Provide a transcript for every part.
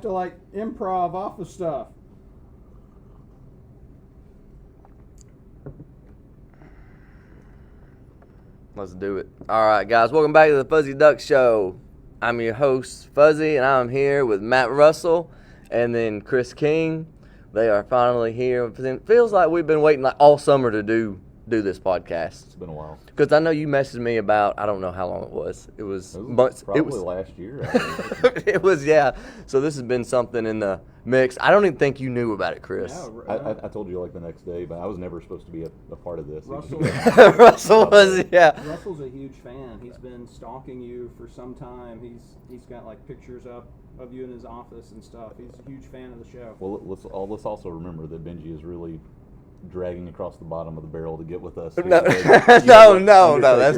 to like improv off of stuff. Let's do it. All right, guys. Welcome back to the Fuzzy Duck Show. I'm your host, Fuzzy, and I'm here with Matt Russell and then Chris King. They are finally here. It feels like we've been waiting like all summer to do this podcast. It's been a while. Because I know you messaged me about, I don't know how long it was. It was months. Probably last year. It was, yeah. So this has been something in the mix. I don't even think you knew about it, Chris. No, I told you like the next day, but I was never supposed to be a part of this. Russell was, yeah. Russell's a huge fan. He's been stalking you for some time. He's got like pictures up of you in his office and stuff. He's a huge fan of the show. Well, let's also remember that Benji is really dragging across the bottom of the barrel to get with us. No, that's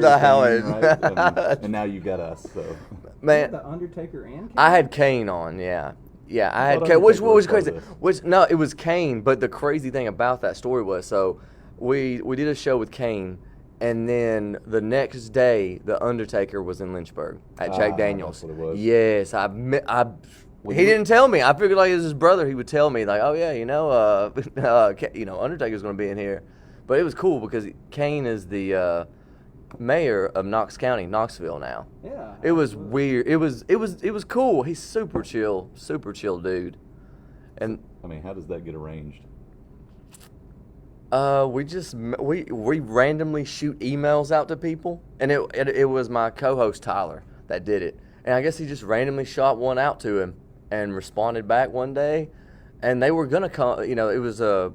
not how it is. Right? And now you got us. So, man, the Undertaker and Kane? I had Kane on, yeah. Yeah, I had Kane, which was crazy. No, it was Kane, but the crazy thing about that story was, so we did a show with Kane, and then the next day, the Undertaker was in Lynchburg at Jack Daniels. That's what it was. Yes, he didn't tell me. I figured like it was his brother. He would tell me like, oh yeah, Undertaker's going to be in here. But it was cool because Kane is the mayor of Knox County, Knoxville now. Yeah. It was weird. It was cool. He's super chill dude. And I mean, how does that get arranged? we randomly shoot emails out to people, and it was my co-host Tyler that did it. And I guess he just randomly shot one out to him and responded back one day. And they were gonna come. It was a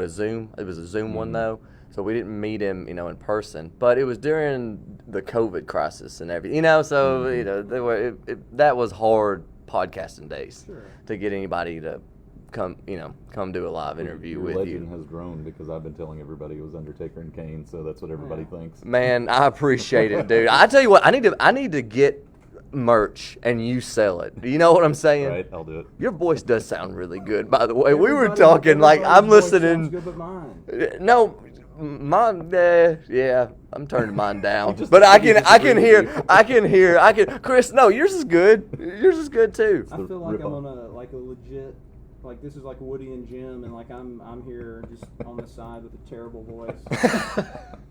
Zoom. It was a Zoom one though. So we didn't meet him, in person. But it was during the COVID crisis and everything, So that was hard podcasting days to get anybody to come do a live interview with you. Your legend has grown because I've been telling everybody it was Undertaker and Kane, so that's what everybody thinks. Man, I appreciate it, dude. I tell you what, I need to get merch and you sell it. You know what I'm saying? Right, I'll do it. Your voice does sound really good, by the way. We were talking like I'm listening. Good, but mine. No. Mine, yeah, I'm turning mine down. But I can hear. Chris, no, yours is good. Yours is good too. I feel like I'm on a legit, like this is like Woody and Jim, and like I'm here just on the side with a terrible voice.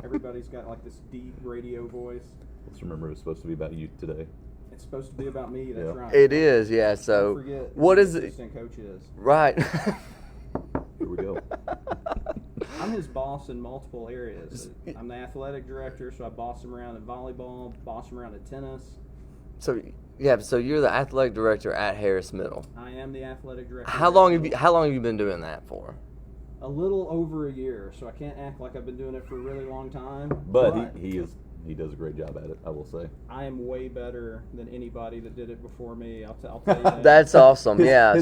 Everybody's got like this deep radio voice. Let's remember it's supposed to be about you today. It's supposed to be about me. That's right. It is, yeah. So don't forget what is it? Assistant coach is right. Here we go. I'm his boss in multiple areas. I'm the athletic director, so I boss him around at volleyball, boss him around at tennis. So you're the athletic director at Harris Middle. I am the athletic director. How long have you been doing that for? A little over a year, so I can't act like I've been doing it for a really long time. But he does a great job at it, I will say. I am way better than anybody that did it before me. I'll tell you that. That's awesome. Yeah.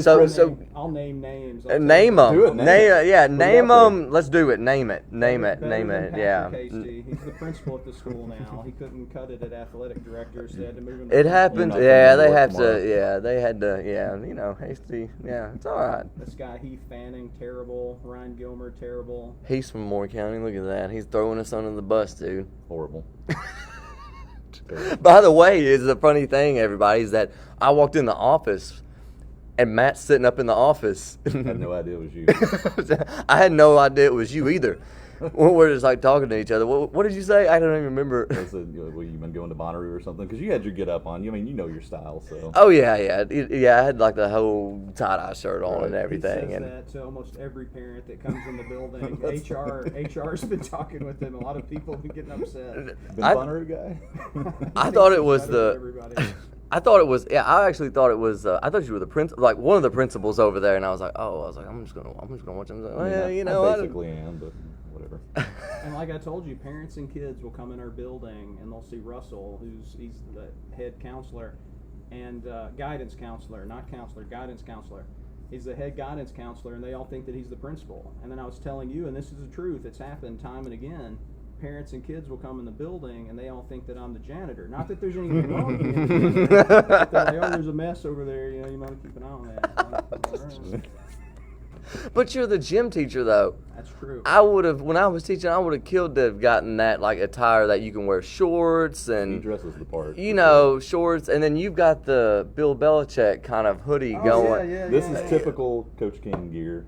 I'll name names. Name them. Do it. Name them. Let's do it. Name it. Yeah. Casey. He's the principal at the school now. He couldn't cut it at athletic director, so they had to move him. It happens. Yeah, they have to. Yeah, they had to. Yeah, Hasty. Yeah, it's all right. This guy Heath Fanning, terrible. Ryan Gilmer, terrible. He's from Moore County. Look at that. He's throwing us under the bus, dude. Horrible. By the way, is the funny thing, everybody, is that I walked in the office and Matt's sitting up in the office. I had no idea it was you. I had no idea it was you either. We're just like talking to each other. What did you say? I don't even remember. I said, you've been going to Bonnaroo or something? Because you had your get up on. I mean, you know your style, so. Oh, yeah. I had like the whole tie-dye shirt on and everything. He says that to almost every parent that comes in the building. HR's been talking with him. A lot of people have been getting upset. Been Bonnaroo guy? I thought it was I actually thought it was. I thought you were the like one of the principals over there, and I was like, I'm just gonna watch them. I basically am, but whatever. And like I told you, parents and kids will come in our building and they'll see Russell, he's the head counselor and guidance counselor, guidance counselor. He's the head guidance counselor, and they all think that he's the principal. And then I was telling you, and this is the truth, it's happened time and again. Parents and kids will come in the building and they all think that I'm the janitor. Not that there's anything wrong with it. But they're like, there's a mess over there. You might keep an eye on that. But you're the gym teacher, though. That's true. When I was teaching, I would have killed to have gotten that like attire that you can wear shorts He and dresses the part. you know shorts, and then you've got the Bill Belichick kind of hoodie going. This is typical Coach King gear.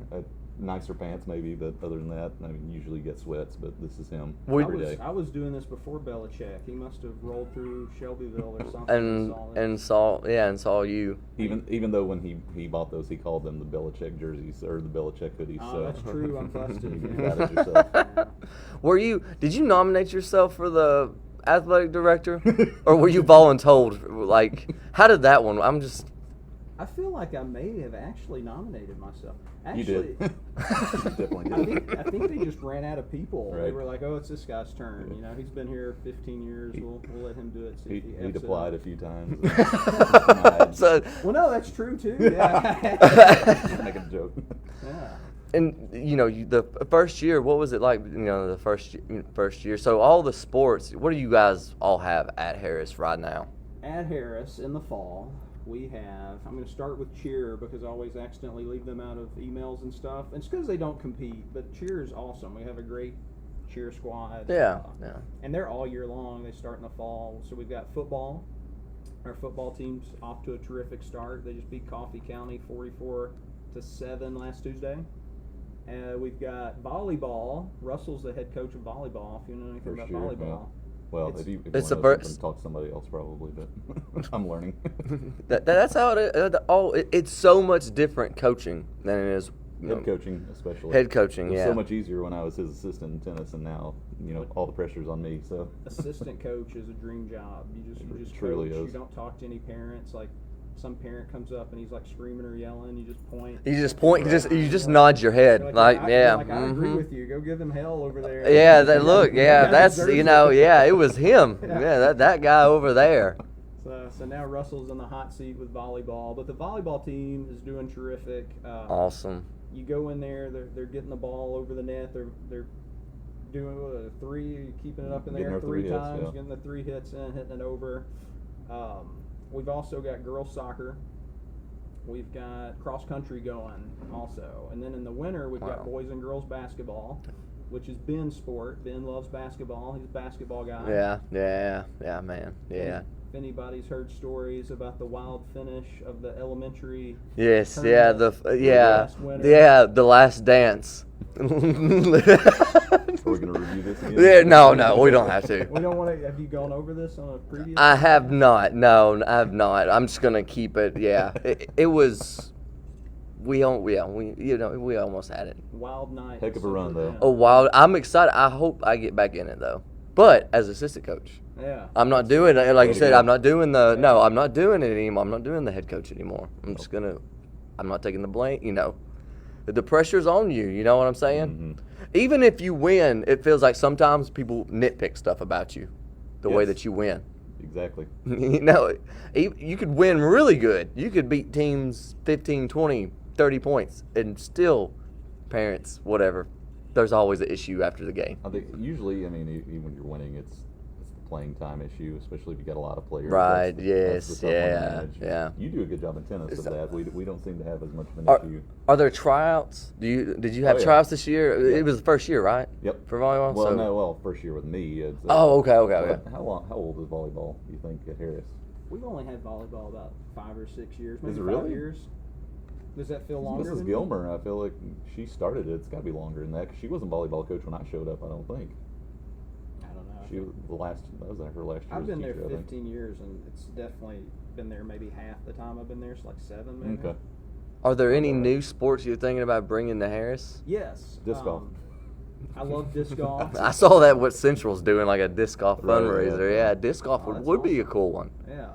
Nicer pants maybe, but other than that, I mean, usually get sweats, but this is him every day. I was doing this before Belichick. He must have rolled through Shelbyville or something. And saw you. Even though when he bought those, he called them the Belichick jerseys or the Belichick hoodies. Oh, So that's true. I'm busted. you can do that yourself. Did you nominate yourself for the athletic director, or were you voluntold? Like, how did that one? I feel like I may have actually nominated myself. Actually, You did. You definitely did. I think they just ran out of people. They Right. were like, "Oh, it's this guy's turn. You know, he's been here 15 years. We'll let him do it." See if He'd F's it applied up." a few times. So, Well, no, that's true too. Yeah. Making a joke. Yeah. and the first year, what was it like? The first year. So all the sports. What do you guys all have at Harris right now? At Harris in the fall, we have. I'm going to start with cheer because I always accidentally leave them out of emails and stuff. And it's because they don't compete, but cheer is awesome. We have a great cheer squad. Yeah. And they're all year long. They start in the fall. So we've got football. Our football team's off to a terrific start. They just beat Coffee County 44-7 last Tuesday. We've got volleyball. Russell's the head coach of volleyball. If you know anything First about year, volleyball. yeah. Well, if you it's want a to burst. talk to somebody else probably, but I'm learning. That's how it is. It's so much different coaching than it is Head coaching, especially. Head coaching, It was yeah. so much easier when I was his assistant in tennis, and now all the pressure's on me. So Assistant coach is a dream job. You just It truly coach. is. You don't talk to any parents. Like some parent comes up and he's like screaming or yelling. You just point. You just point. You just nod your head, You're like I agree mhm. with you. Go give them hell over there. Yeah, that's deserves yeah, it. it was him. Yeah. Yeah, that guy over there. So now Russell's in the hot seat with volleyball, but the volleyball team is doing terrific. Awesome. You go in there, they're getting the ball over the net. They're doing a three, keeping it up in Getting there their 3 3 hits, times, yeah. getting the 3 hits in, hitting it over. We've also got girls soccer. We've got cross country going also, and then in the winter we've got boys and girls basketball, which is Ben's sport. Ben loves basketball. He's a basketball guy. Yeah, man. Yeah. If anybody's heard stories about the wild finish of the elementary, Yes, tournament last winter. the last dance. Are we going to review this again? Yeah, no, we don't have to. We don't want to. Have you gone over this on a previous? I have not. No, I have not. I'm just gonna keep it. Yeah, it was. We almost had it. Wild night. Heck of a run, though. A wild. I'm excited. I hope I get back in it though. But as assistant coach, Yeah. I'm not doing it. Like you said, go. I'm not doing the. No, I'm not doing it anymore. I'm not doing the head coach anymore. I'm not taking the blame. The pressure's on you. You know what I'm saying? Mm-hmm. Even if you win, it feels like sometimes people nitpick stuff about you, the way Yes. that you win. Exactly. You could win really good. You could beat teams 15, 20, 30 points, and still, parents, whatever, there's always an issue after the game. I think usually, even when you're winning, it's the playing time issue, especially if you got a lot of players. Right, That's the tough one to yes, manage. yeah. You do a good job in tennis of that. We don't seem to have as much of an Are, issue. are there tryouts? Did you have Oh, yeah. tryouts this year? Yeah. It was the first year, right? Yep. For volleyball? First year with me. It's, Oh, okay. How old is volleyball, do you think, at Harris? We've only had volleyball about 5 or 6 years, maybe Is it 5 really? years. Does that feel longer? Mrs. than Gilmer, I feel like she started it. It's got to be longer than that 'cause she wasn't volleyball coach when I showed up. I don't think I don't know. she was that was her last year. I've as been there teacher, I think. 15 years, and it's definitely been there maybe half the time I've been there. It's like 7 maybe. Okay. Are there any new sports you're thinking about bringing to Harris? Yes. Disc golf. I love disc golf. I saw that what Central's doing, like a disc golf Right, fundraiser. yeah. Yeah, disc golf Oh, that's would be a awesome. cool one. Yeah.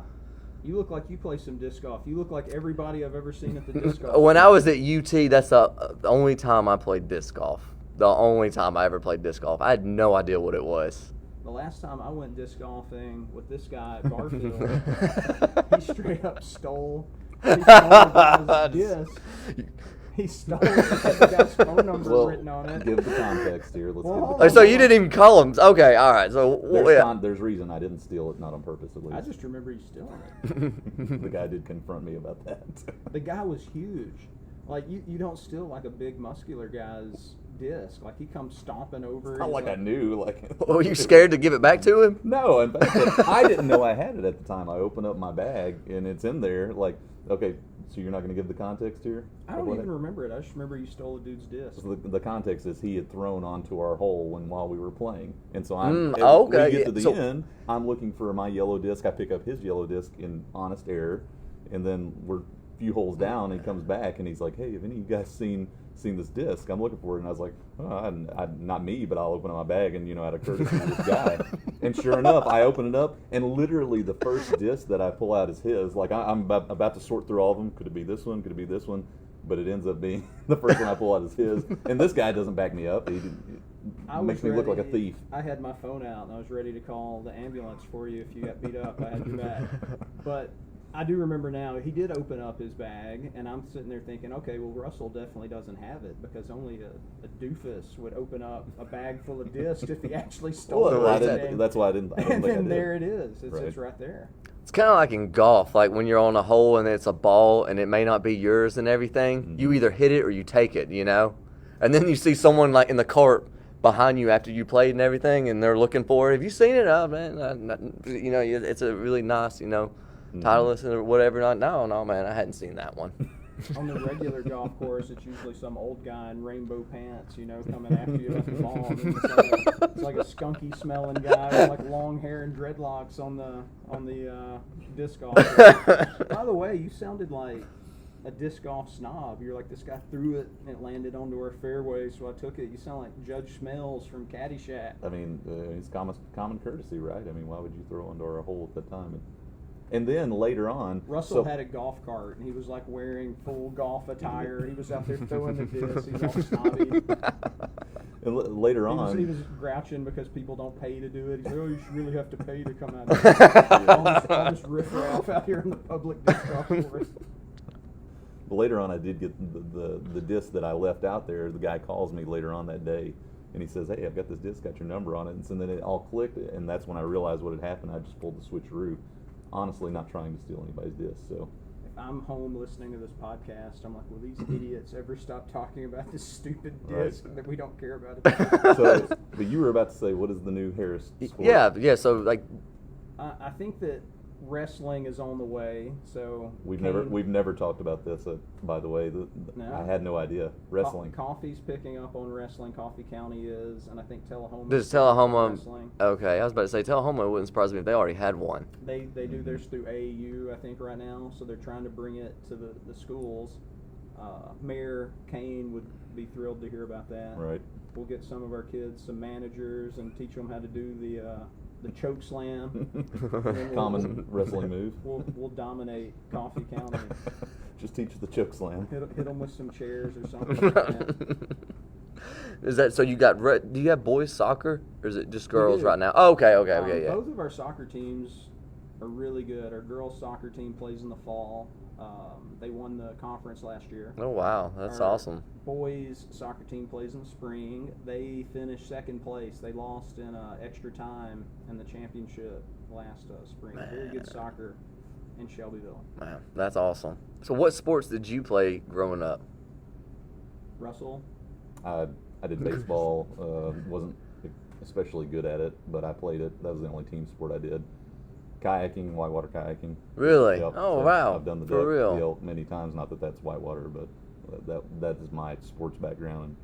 You look like you play some disc golf. You look like everybody I've ever seen at the disc golf. When I was at UT, that's the only time I played disc golf. The only time I ever played disc golf. I had no idea what it was. The last time I went disc golfing with this guy at Barfield, he straight up stole. He stole the guy's disc. He stole it. The guy's phone number Well, written on it. give the context here. Let's Well, give the hold Oh, context. so you didn't even call him? Okay, all right. So There's reason I didn't steal it, not on purpose at least. I just remember you stealing it. The guy did confront me about that. The guy was huge. Like, you don't steal, like, a big muscular guy's disc. Like, he comes stomping over. Not like I knew. Like, Were you scared to give it back to him? No, in fact, I didn't know I had it at the time. I opened up my bag, and it's in there. Like, okay, so you're not going to give the context here? I don't even remember it. I just remember you stole a dude's disc. So the context is he had thrown onto our hole while we were playing. And so we get to the end, I'm looking for my yellow disc. I pick up his yellow disc in honest error, and then we're few holes down, and he comes back and he's like, hey, have any of you guys seen this disc? I'm looking for it. And I was like, not me, but I'll open up my bag and, out of courtesy to this guy. And sure enough, I open it up, and literally the first disc that I pull out is his. Like, I'm about to sort through all of them. Could it be this one? Could it be this one? But it ends up being the first one I pull out is his. And this guy doesn't back me up. He makes me look like a thief. I had my phone out, and I was ready to call the ambulance for you if you got beat up. I had your back. But I do remember now, he did open up his bag, and I'm sitting there thinking, okay, well, Russell definitely doesn't have it, because only a doofus would open up a bag full of discs if he actually stole it. That's why I didn't think I did. And there it is. It's right there. It's kind of like in golf, like when you're on a hole and it's a ball and it may not be yours and everything, Mm-hmm. you either hit it or you take it, And then you see someone like in the cart behind you after you played and everything, and they're looking for it. Have you seen it? Oh, man, it's a really nice, Titleist or whatever. No, man, I hadn't seen that one. On the regular golf course, it's usually some old guy in rainbow pants, coming after you at the ball. I mean, it's like a skunky smelling guy with like long hair and dreadlocks on the disc golf. By the way, you sounded like a disc golf snob. You're like, this guy threw it and it landed onto our fairway, so I took it. You sound like Judge Smells from Caddyshack. I mean, it's common courtesy, right? I mean, why would you throw into our hole at that time? And then later on, Russell had a golf cart, and he was like wearing full golf attire. He was out there throwing the discs. He's all snobby. And later on, he was grouching because people don't pay to do it. He's like, oh, you should really have to pay to come out here. all this riffraff out here in the public disc golf course. But later on, I did get the disc that I left out there. The guy calls me later on that day, and he says, hey, I've got this disc, got your number on it. And so then it all clicked, and that's when I realized what had happened. I just pulled the switcheroo. Honestly, not trying to steal anybody's disc. So if I'm home listening to this podcast, I'm like, will these idiots ever stop talking about this stupid disc that we don't care about? But you were about to say, what is the new Harris sport? Yeah. So like, I think that wrestling is on the way. So we've never talked about this. By the way, No. I had no idea. Wrestling. Coffee's picking up on wrestling. Coffee County is, and I think Tullahoma. Does Tullahoma? Wrestling. Okay, I was about to say Tullahoma wouldn't surprise me if they already had one. They do theirs through AAU, I think, right now. So they're trying to bring it to the schools. Mayor Kane would be thrilled to hear about that. Right. We'll get some of our kids some managers and teach them how to do the choke slam. Common wrestling move. We'll dominate Coffee County. Just teach the choke slam. Hit them with some chairs or something like that. Is that so? Do you have boys soccer, or is it just girls right now? Oh, okay, yeah. Both of our soccer teams are really good. Our girls' soccer team plays in the fall. They won the conference last year. Oh wow, that's Our awesome. Boys' soccer team plays in the spring. They finished second place. They lost in extra time in the championship last spring. Very good soccer in Shelbyville. Man, that's awesome. So what sports did you play growing up? Russell? I did baseball. Wasn't especially good at it, but I played it. That was the only team sport I did. Kayaking, whitewater kayaking. Really? Yep. Oh, So wow. I've done the For real? deal many times. Not that that's whitewater, but that is my sports background.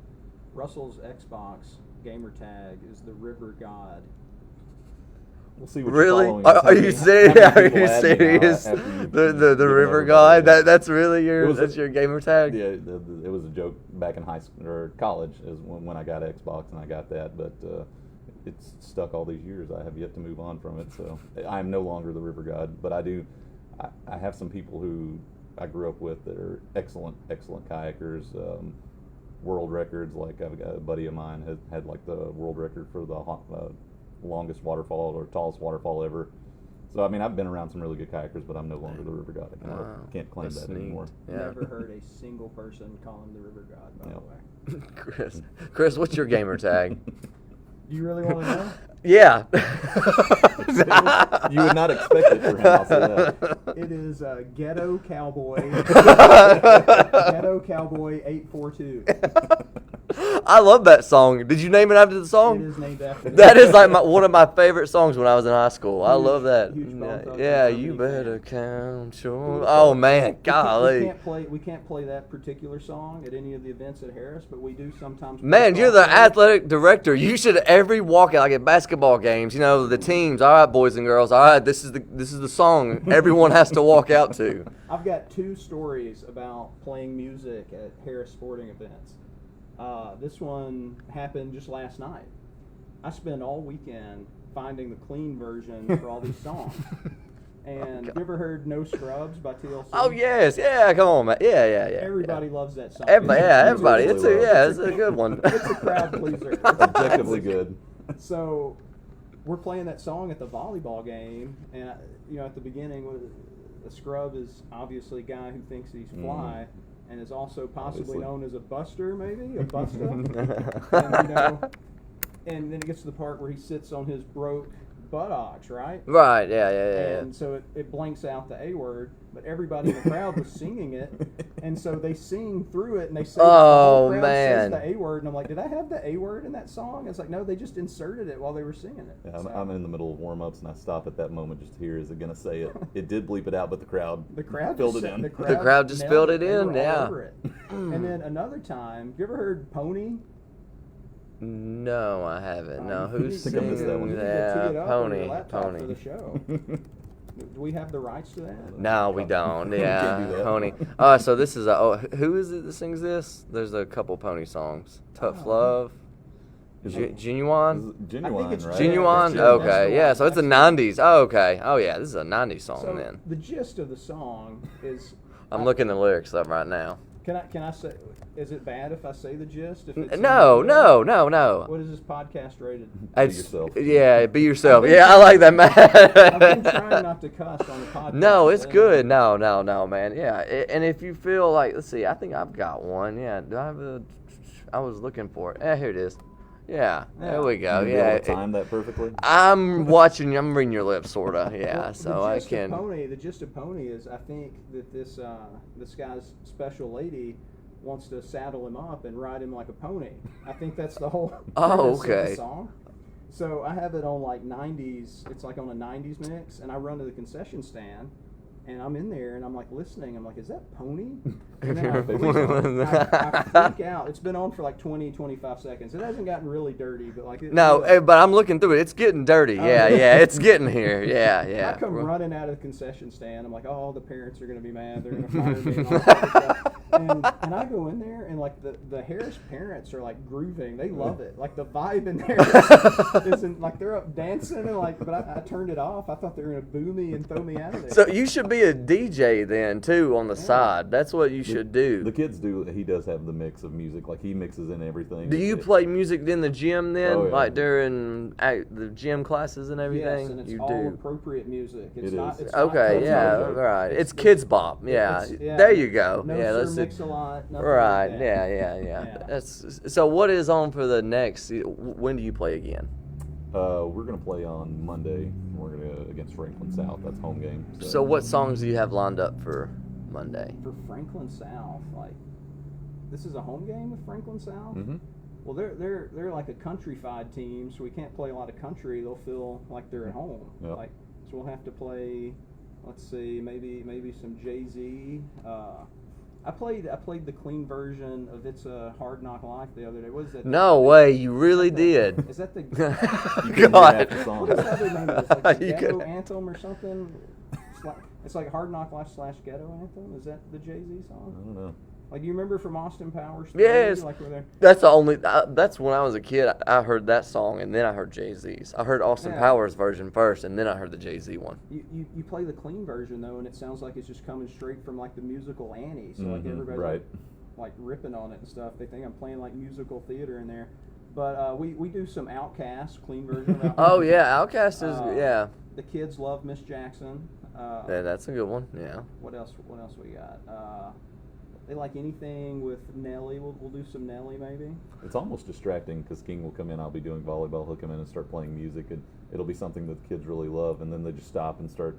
Russell's Xbox gamer tag is the River God. We'll see what Really? you're following. Are you serious? How Are many people you add me now serious? after you The give River everybody God. that? That's really It was your gamer tag. Yeah, it was a joke back in high school or college is when I got Xbox and I got that, but it's stuck all these years. I have yet to move on from it, so I am no longer the River God. But I have some people who I grew up with that are excellent kayakers. World records, like I've got a buddy of mine had like the world record for the longest waterfall or tallest waterfall ever. So I mean, I've been around some really good kayakers, but I'm no longer the River God. I can't claim That's that neat. anymore. Yeah. Never heard a single person call him the River God, by the way. Chris, what's your gamer tag? Do you really want to know? Yeah. You would not expect it for him, I'll say that. It is Ghetto Cowboy. Ghetto Cowboy 842. I love that song. Did you name it after the song? It is named after That is like one of my favorite songs when I was in high school. I love that. huge Bone Thugs Yeah, and you Harmony better fan. count your. Oh man, golly. We can't play that particular song at any of the events at Harris, but we do sometimes. Man, you're the athletic director. You should every walkout, like at basketball games. You know the teams. All right, boys and girls. All right, this is the song everyone has to walk out to. I've got 2 stories about playing music at Harris sporting events. This one happened just last night. I spent all weekend finding the clean version for all these songs. And you ever heard No Scrubs by TLC? Oh yes, yeah, come on, man. Yeah. Everybody loves that song. Everybody. It's It's a good one. It's a crowd pleaser. Objectively good. So we're playing that song at the volleyball game, and at the beginning, a scrub is obviously a guy who thinks he's fly, and is also possibly Obviously. known as a buster, maybe a buster. And then it gets to the part where he sits on his broke buttocks, right? Right. Yeah. And so it blanks out the A word, but everybody in the crowd was singing it, and so they sing through it, and they say the whole crowd says the A word, and I'm like, did I have the A word in that song? It's like, no, they just inserted it while they were singing it. Yeah, So, I'm in the middle of warm-ups, and I stop at that moment just to hear, is it going to say it? It did bleep it out, but the crowd filled just it in. The crowd just nailed filled it. it They in, were all yeah. over it. And then another time, you ever heard Pony? No, I haven't. No, You who's need to- I missed that one. you need to singing? tee it Yeah, up on your Pony. laptop for the show. Do we have the rights to that? No, we don't. Can't do Yeah, that. Pony. So this is who is it that sings this? There's a couple Pony songs. Tough Love. Genuine. Genuine, it's right? Genuine. that's Okay, the yeah. one. So it's a That's the '90s. Oh, okay. Oh yeah, this is a '90s song So then. the gist of the song is. I'm looking the lyrics up right now. Can I say? Is it bad if I say the gist? If it's No. What is this podcast rated? It's, yourself. Yeah, be yourself. I've been Yeah, I like that, I've been man. trying not to cuss on the podcast. No, it's but good. No, man. Yeah, and if you feel like, let's see, I think I've got one. Yeah, do I have a? I was looking for it. Yeah, here it is. Yeah, there we go. You Yeah, time that perfectly. I'm watching. I'm reading your lips, sorta. Yeah, Well, so I can. The gist of Pony is, I think that this guy's special lady wants to saddle him up and ride him like a pony. I think that's the whole Oh, premise of okay. the song. So I have it on like 90s. It's like on a 90s mix, and I run to the concession stand, and I'm in there, and I'm like listening. I'm like, is that Pony? And then I freak out. It's been on for like 20, 25 seconds. It hasn't gotten really dirty, but like No, but I'm looking through it. It's getting dirty. Yeah, it's getting here. Yeah. I come running out of the concession stand. I'm like, oh, the parents are going to be mad. They're going to fire me. And all that stuff. And I go in there, and like the Harris parents are like grooving. They love it. Like the vibe in there isn't like they're up dancing and like. But I turned it off. I thought they were going to boo me and throw me out of there. So you should be a DJ then too on the side. That's what you should do. The kids do. He does have the mix of music. Like he mixes in everything. Do you play music in the gym then, Oh, yeah. like during the gym classes and everything? Yes, and it's you all do. appropriate music. It's It not. is. It's not Okay, country yeah, music. right. It's the- kids bop. Yeah, yeah. there you go. No yeah, Sir let's see. Mix-a-Lot. nothing Right. like that. Yeah. Yeah. That's so. What is on for the next? When do you play again? We're gonna play on Monday. We're gonna against Franklin South. That's home game. So what songs do you have lined up for Monday? For Franklin South, like this is a home game with Franklin South. Mm-hmm. Well, they're like a country-fied team, so we can't play a lot of country. They'll feel like they're at home. Yep. Like so, we'll have to play. Let's see, maybe some Jay-Z. I played the clean version of "It's a Hard Knock Life" the other day. What is that? No way, you really did. Is that the? God. Song. What's the other name of it? It's like the You Ghetto could- Anthem or something. It's like Hard Knock Life / Ghetto Anthem. Is that the Jay-Z I song? don't know. Like you remember from Austin Powers? 3? Yes. Like where they're. That's the only. That's when I was a kid. I heard that song, and then I heard Jay-Z's. I heard Austin Yeah. Powers version first, and then I heard the Jay-Z one. You play the clean version though, and it sounds like it's just coming straight from like the musical Annie. So like Mhm, everybody's right. like ripping on it and stuff. They think I'm playing like musical theater in there. But we do some Outkast clean version. Of Outkast. Oh yeah, Outkast is yeah. The kids love Miss Jackson. Yeah, that's a good one. Yeah. What else we got? They like anything with Nelly. We'll do some Nelly maybe. It's almost distracting because King will come in. I'll be doing volleyball. He'll come in and start playing music, and it'll be something that the kids really love, and then they just stop and start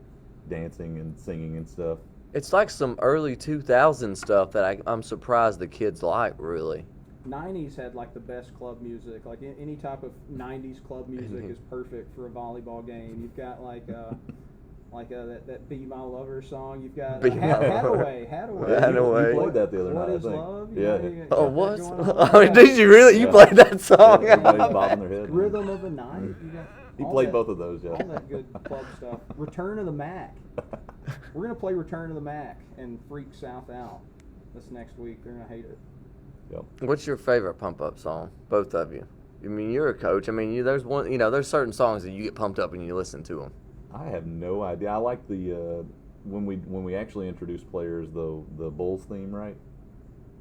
dancing and singing and stuff. It's like some early 2000 stuff that I'm surprised the kids like, really. 90s had like the best club music. Like any type of 90s club music is perfect for a volleyball game. You've got like that "Be My Lover" song. You've got Hadaway. You played that the other night. What is I think. love? Oh, what? Oh, did you really? You played that song? Yeah, everybody's bobbing their head. Rhythm of the Night. He played both of those, yeah. All that good club stuff. Return of the Mac. We're gonna play Return of the Mac and freak South out this next week. They're gonna hate it. Yep. What's your favorite pump up song? Both of you. I mean, you're a coach. I mean, there's one. There's certain songs that you get pumped up when you listen to them. I have no idea. I like the when we actually introduce players, the Bulls theme, right?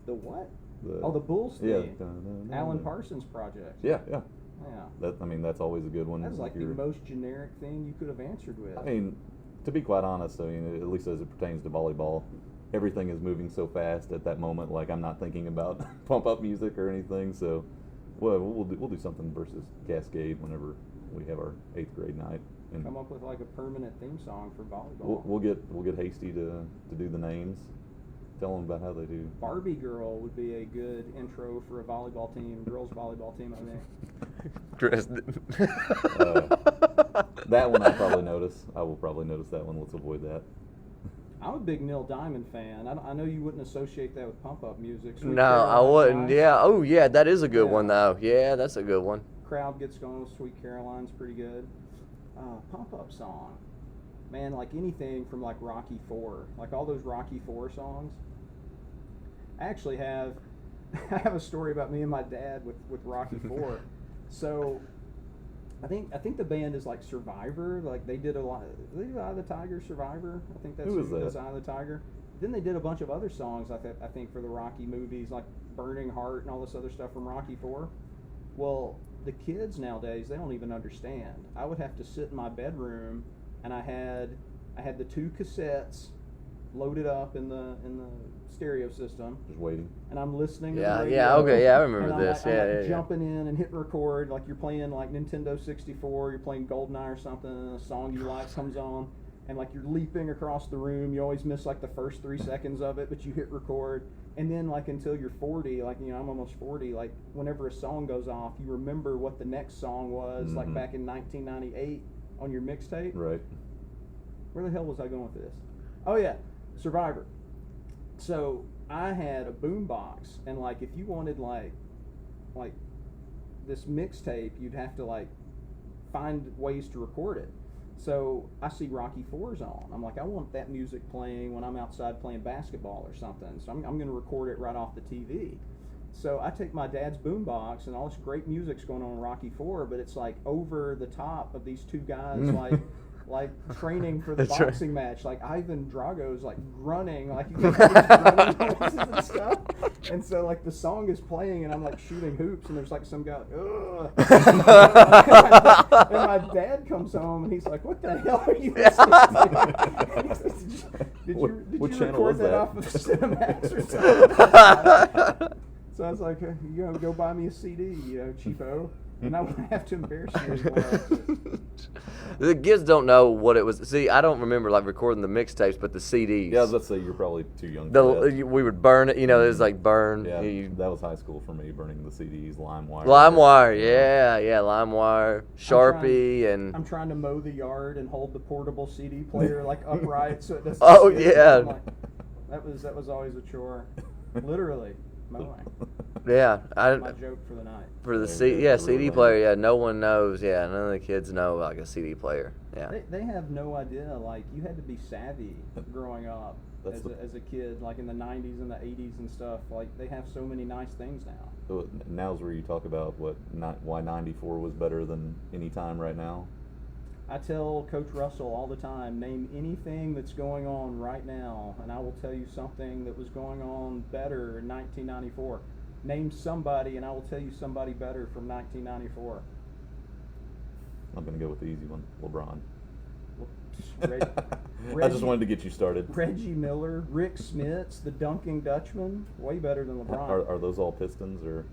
The what? The Bulls theme. Yeah. Alan Parsons Project. Yeah. Yeah. That's always a good one. That's like the most generic thing you could have answered with. I mean, to be quite honest, at least as it pertains to volleyball, everything is moving so fast at that moment. Like, I'm not thinking about pump up music or anything. So, we'll do something versus Cascade whenever we have our 8th grade night. And come up with like a permanent theme song for volleyball. We'll get Hasty to do the names. Tell them about how they do. Barbie Girl would be a good intro for a volleyball team, girls volleyball team, I think. Dresden. That one I will probably notice that one. Let's avoid that. I'm a big Neil Diamond fan. I know you wouldn't associate that with pump-up music. No, I wouldn't. Yeah. Oh, yeah, that is a good one, though. Yeah, that's a good one. Crowd gets going with Sweet Caroline's pretty good. Pump-up song. Man, like anything from like Rocky IV. Like all those Rocky IV songs. I actually have a story about me and my dad with Rocky IV. So I think the band is like Survivor. Like they did a lot of the Tiger, Survivor. I think that's Who was that? That's Eye of the Tiger. Then they did a bunch of other songs. I think for the Rocky movies, like Burning Heart and all this other stuff from Rocky IV. Well, the kids nowadays, they don't even understand. I would have to sit in my bedroom, and I had the 2 cassettes loaded up in the stereo system. Just waiting. And I'm listening. Yeah, to the radio, yeah, okay, yeah, I remember and this. I'm jumping in and hitting record, like you're playing like Nintendo 64, you're playing GoldenEye or something, and a song you like comes on, and like you're leaping across the room. You always miss like the first 3 seconds of it, but you hit record. And then like until you're 40, like I'm almost 40, like whenever a song goes off, you remember what the next song was, like back in 1998 on your mixtape. Right. Where the hell was I going with this? Oh yeah, Survivor. So I had a boombox, and like if you wanted like this mixtape, you'd have to like find ways to record it. So I see Rocky IV's on. I'm like, I want that music playing when I'm outside playing basketball or something. So I'm going to record it right off the TV. So I take my dad's boombox, and all this great music's going on in Rocky IV, but it's like over the top of these 2 guys like training for the boxing match. Like Ivan Drago's like grunting, like you can hear these grunting noises and stuff. And so like the song is playing, and I'm like shooting hoops, and there's like some guy like, ugh. And my dad comes home, and he's like, "What the hell are you listening to?" Did you record that off of Cinemax or something? So I was like, go buy me a CD, cheapo. And I wouldn't have to embarrass you anymore. The kids don't know what it was. See, I don't remember like recording the mixtapes, but the CDs. Yeah, let's say you're probably too young for that. We would burn it. It was like burn. Yeah, that was high school for me, burning the CDs, LimeWire. LimeWire, yeah, LimeWire, Sharpie, I'm trying to mow the yard and hold the portable CD player like upright so it doesn't. Oh yeah. Like, that was always a chore, literally mowing. Yeah, my joke for the night. For the CD player, yeah, no one knows. Yeah, none of the kids know like a CD player. Yeah, they have no idea. Like you had to be savvy growing up as a kid, like in the '90s and the '80s and stuff. Like they have so many nice things now. So now's where you talk about why '94 was better than any time right now. I tell Coach Russell all the time, name anything that's going on right now, and I will tell you something that was going on better in 1994. Name somebody, and I will tell you somebody better from 1994. I'm going to go with the easy one, LeBron. Well, I just wanted to get you started. Reggie Miller, Rick Smits, the dunking Dutchman, way better than LeBron. Are those all Pistons or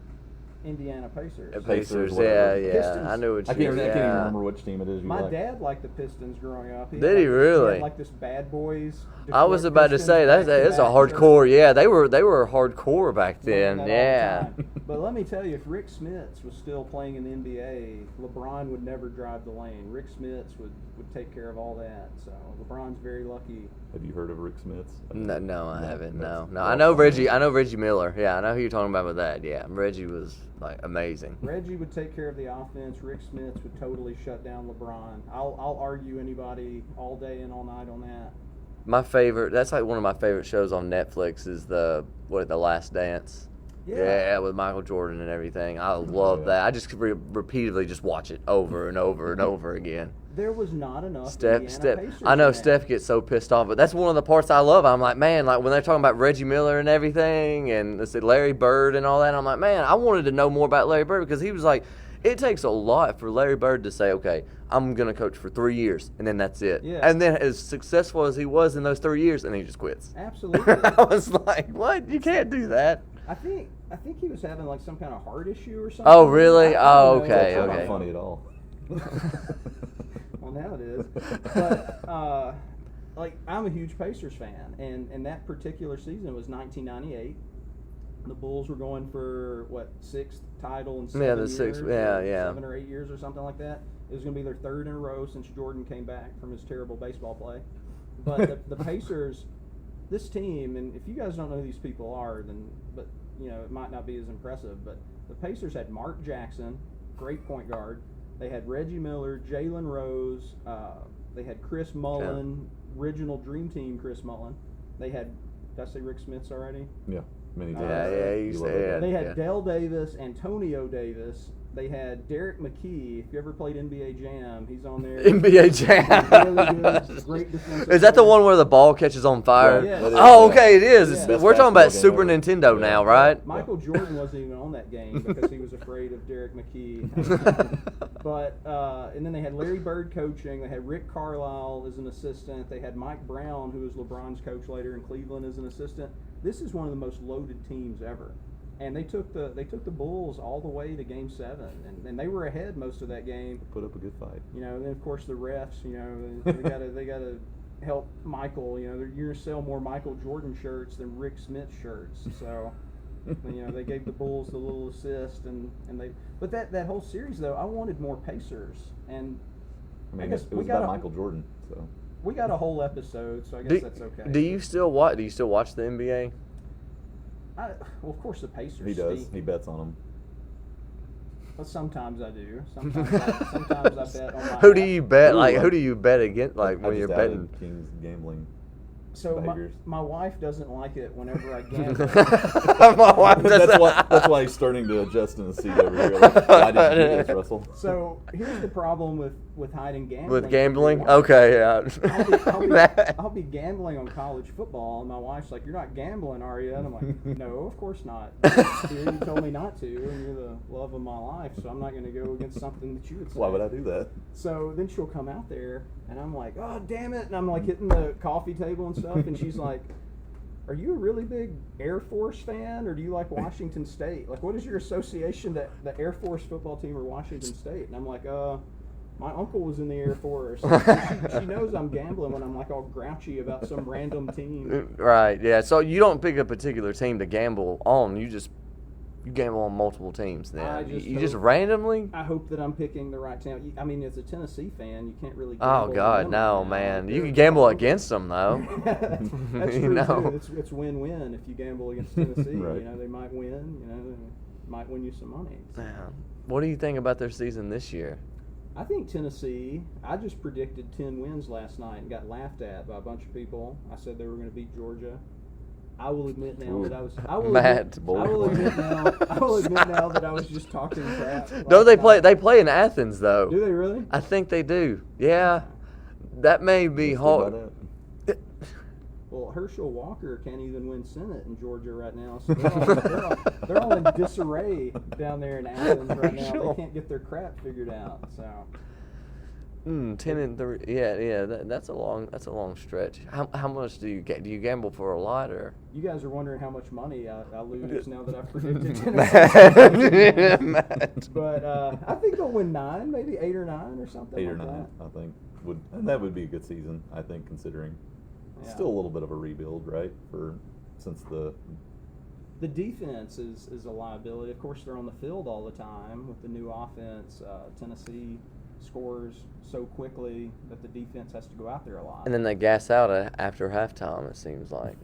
Indiana Pacers? Pacers, whatever. yeah. Pistons. I know what I you can't even remember which team it is. My dad liked the Pistons growing up. Did he really? He had like this Bad Boys. I was about to say that's a hardcore. Yeah, they were hardcore back then. Yeah. But let me tell you, if Rick Smits was still playing in the NBA, LeBron would never drive the lane. Rick Smits would take care of all that. So LeBron's very lucky. Have you heard of Rick Smits? No, I haven't. No. I know Reggie. I know Reggie Miller. Yeah, I know who you're talking about with that. Yeah, Reggie was like amazing. Reggie would take care of the offense. Rick Smits would totally shut down LeBron. I'll argue anybody all day and all night on that. My favorite. That's like one of my favorite shows on Netflix is the Last Dance. Yeah, with Michael Jordan and everything. I love that. I just repeatedly just watch it over and over and over again. There was not enough Steph. Pacers I know fans. Steph gets so pissed off, but that's one of the parts I love. I'm like, man, like when they're talking about Reggie Miller and everything, and they said Larry Bird and all that. I'm like, man, I wanted to know more about Larry Bird because he was like, it takes a lot for Larry Bird to say, okay, I'm gonna coach for 3 years, and then that's it. Yeah. And then as successful as he was in those 3 years, and he just quits. Absolutely. I was like, what? You can't do that. I think he was having like some kind of heart issue or something. Oh, really? Oh, don't know. okay, That's okay. not funny at all. Well, now it is. But like I'm a huge Pacers fan, and that particular season was 1998. The Bulls were going for sixth title in 7 years? Sixth. Yeah. 7 or 8 years or something like that. It was going to be their third in a row since Jordan came back from his terrible baseball play. But the Pacers, this team, and if you guys don't know who these people are, but it might not be as impressive. But the Pacers had Mark Jackson, great point guard. They had Reggie Miller, Jalen Rose. They had Chris Mullin, original Dream Team Chris Mullin. They had, did I say Rick Smits already? Yeah, many times. Yeah, you said. They had Dell Davis, Antonio Davis. They had Derek McKee. If you ever played NBA Jam, he's on there. NBA Jam. Really good, great defensive Is that the player. one where the ball catches on fire? Yeah. Oh, okay, it is. Yeah. We're talking about Best Super basketball game Nintendo ever. now, right? Michael Jordan wasn't even on that game because he was afraid of Derek McKee. But and then they had Larry Bird coaching. They had Rick Carlisle as an assistant. They had Mike Brown, who was LeBron's coach later in Cleveland, as an assistant. This is one of the most loaded teams ever. And they took the Bulls all the way to Game 7, and they were ahead most of that game. Put up a good fight. And then of course the refs. They gotta help Michael. You're gonna sell more Michael Jordan shirts than Rick Smith shirts. So, they gave the Bulls the little assist, and they. But that whole series though, I wanted more Pacers, and I mean, guess it was about Michael Jordan, so. we got a whole episode, so I guess that's okay. Do you still watch the NBA? Well, of course the Pacers. He does. stink. He bets on them. But sometimes I do. Sometimes I bet on my. Who do you bet? Ooh, Like who do you bet against? Like I when you're just betting? added King's gambling. So behaviors. my wife doesn't like it whenever I gamble. My wife doesn't. That's why he's starting to adjust in the seat over here. Like, why did you do this, Russell? So here's the problem with hiding gambling. With gambling? Okay, yeah. I'll be gambling on college football, and my wife's like, "You're not gambling, are you?" And I'm like, "No, of course not. You told me not to, and you're the love of my life, so I'm not going to go against something that you would say." Why would I do that? So then she'll come out there, and I'm like, "Oh, damn it!" And I'm like hitting the coffee table and stuff, and she's like, "Are you a really big Air Force fan, or do you like Washington State? Like, what is your association to the Air Force football team or Washington State?" And I'm like, my uncle was in the Air Force. She knows I'm gambling when I'm like all grouchy about some random team. Right, yeah. So you don't pick a particular team to gamble on. You gamble on multiple teams then. You just randomly? I hope that I'm picking the right team. I mean, as a Tennessee fan, you can't really gamble Oh, God, on no, them. man. You can gamble against them, though. That's You true, know. too. It's win-win if you gamble against Tennessee. Right. They might win. They might win you some money. Man, what do you think about their season this year? I think Tennessee, I just predicted 10 wins last night and got laughed at by a bunch of people. I said they were going to beat Georgia. I will admit now that I was. I will admit now that I was just talking crap. No, they play in Athens though. Do they really? I think they do. Yeah, that may be hard. Well, Herschel Walker can't even win Senate in Georgia right now, so they're all in disarray down there in Athens right now. They can't get their crap figured out. So 10-3. Yeah. That's a long stretch. How much do you get? Do you gamble for a lot or? You guys are wondering how much money I lose now that I've predicted 10. But I think they'll win 9, maybe 8 or 9 or something. 8 like or 9, that. I think and that would be a good season. I think considering still a little bit of a rebuild, right? Since the defense is a liability. Of course, they're on the field all the time with the new offense. Tennessee scores so quickly that the defense has to go out there a lot. And then they gas out after halftime, it seems like.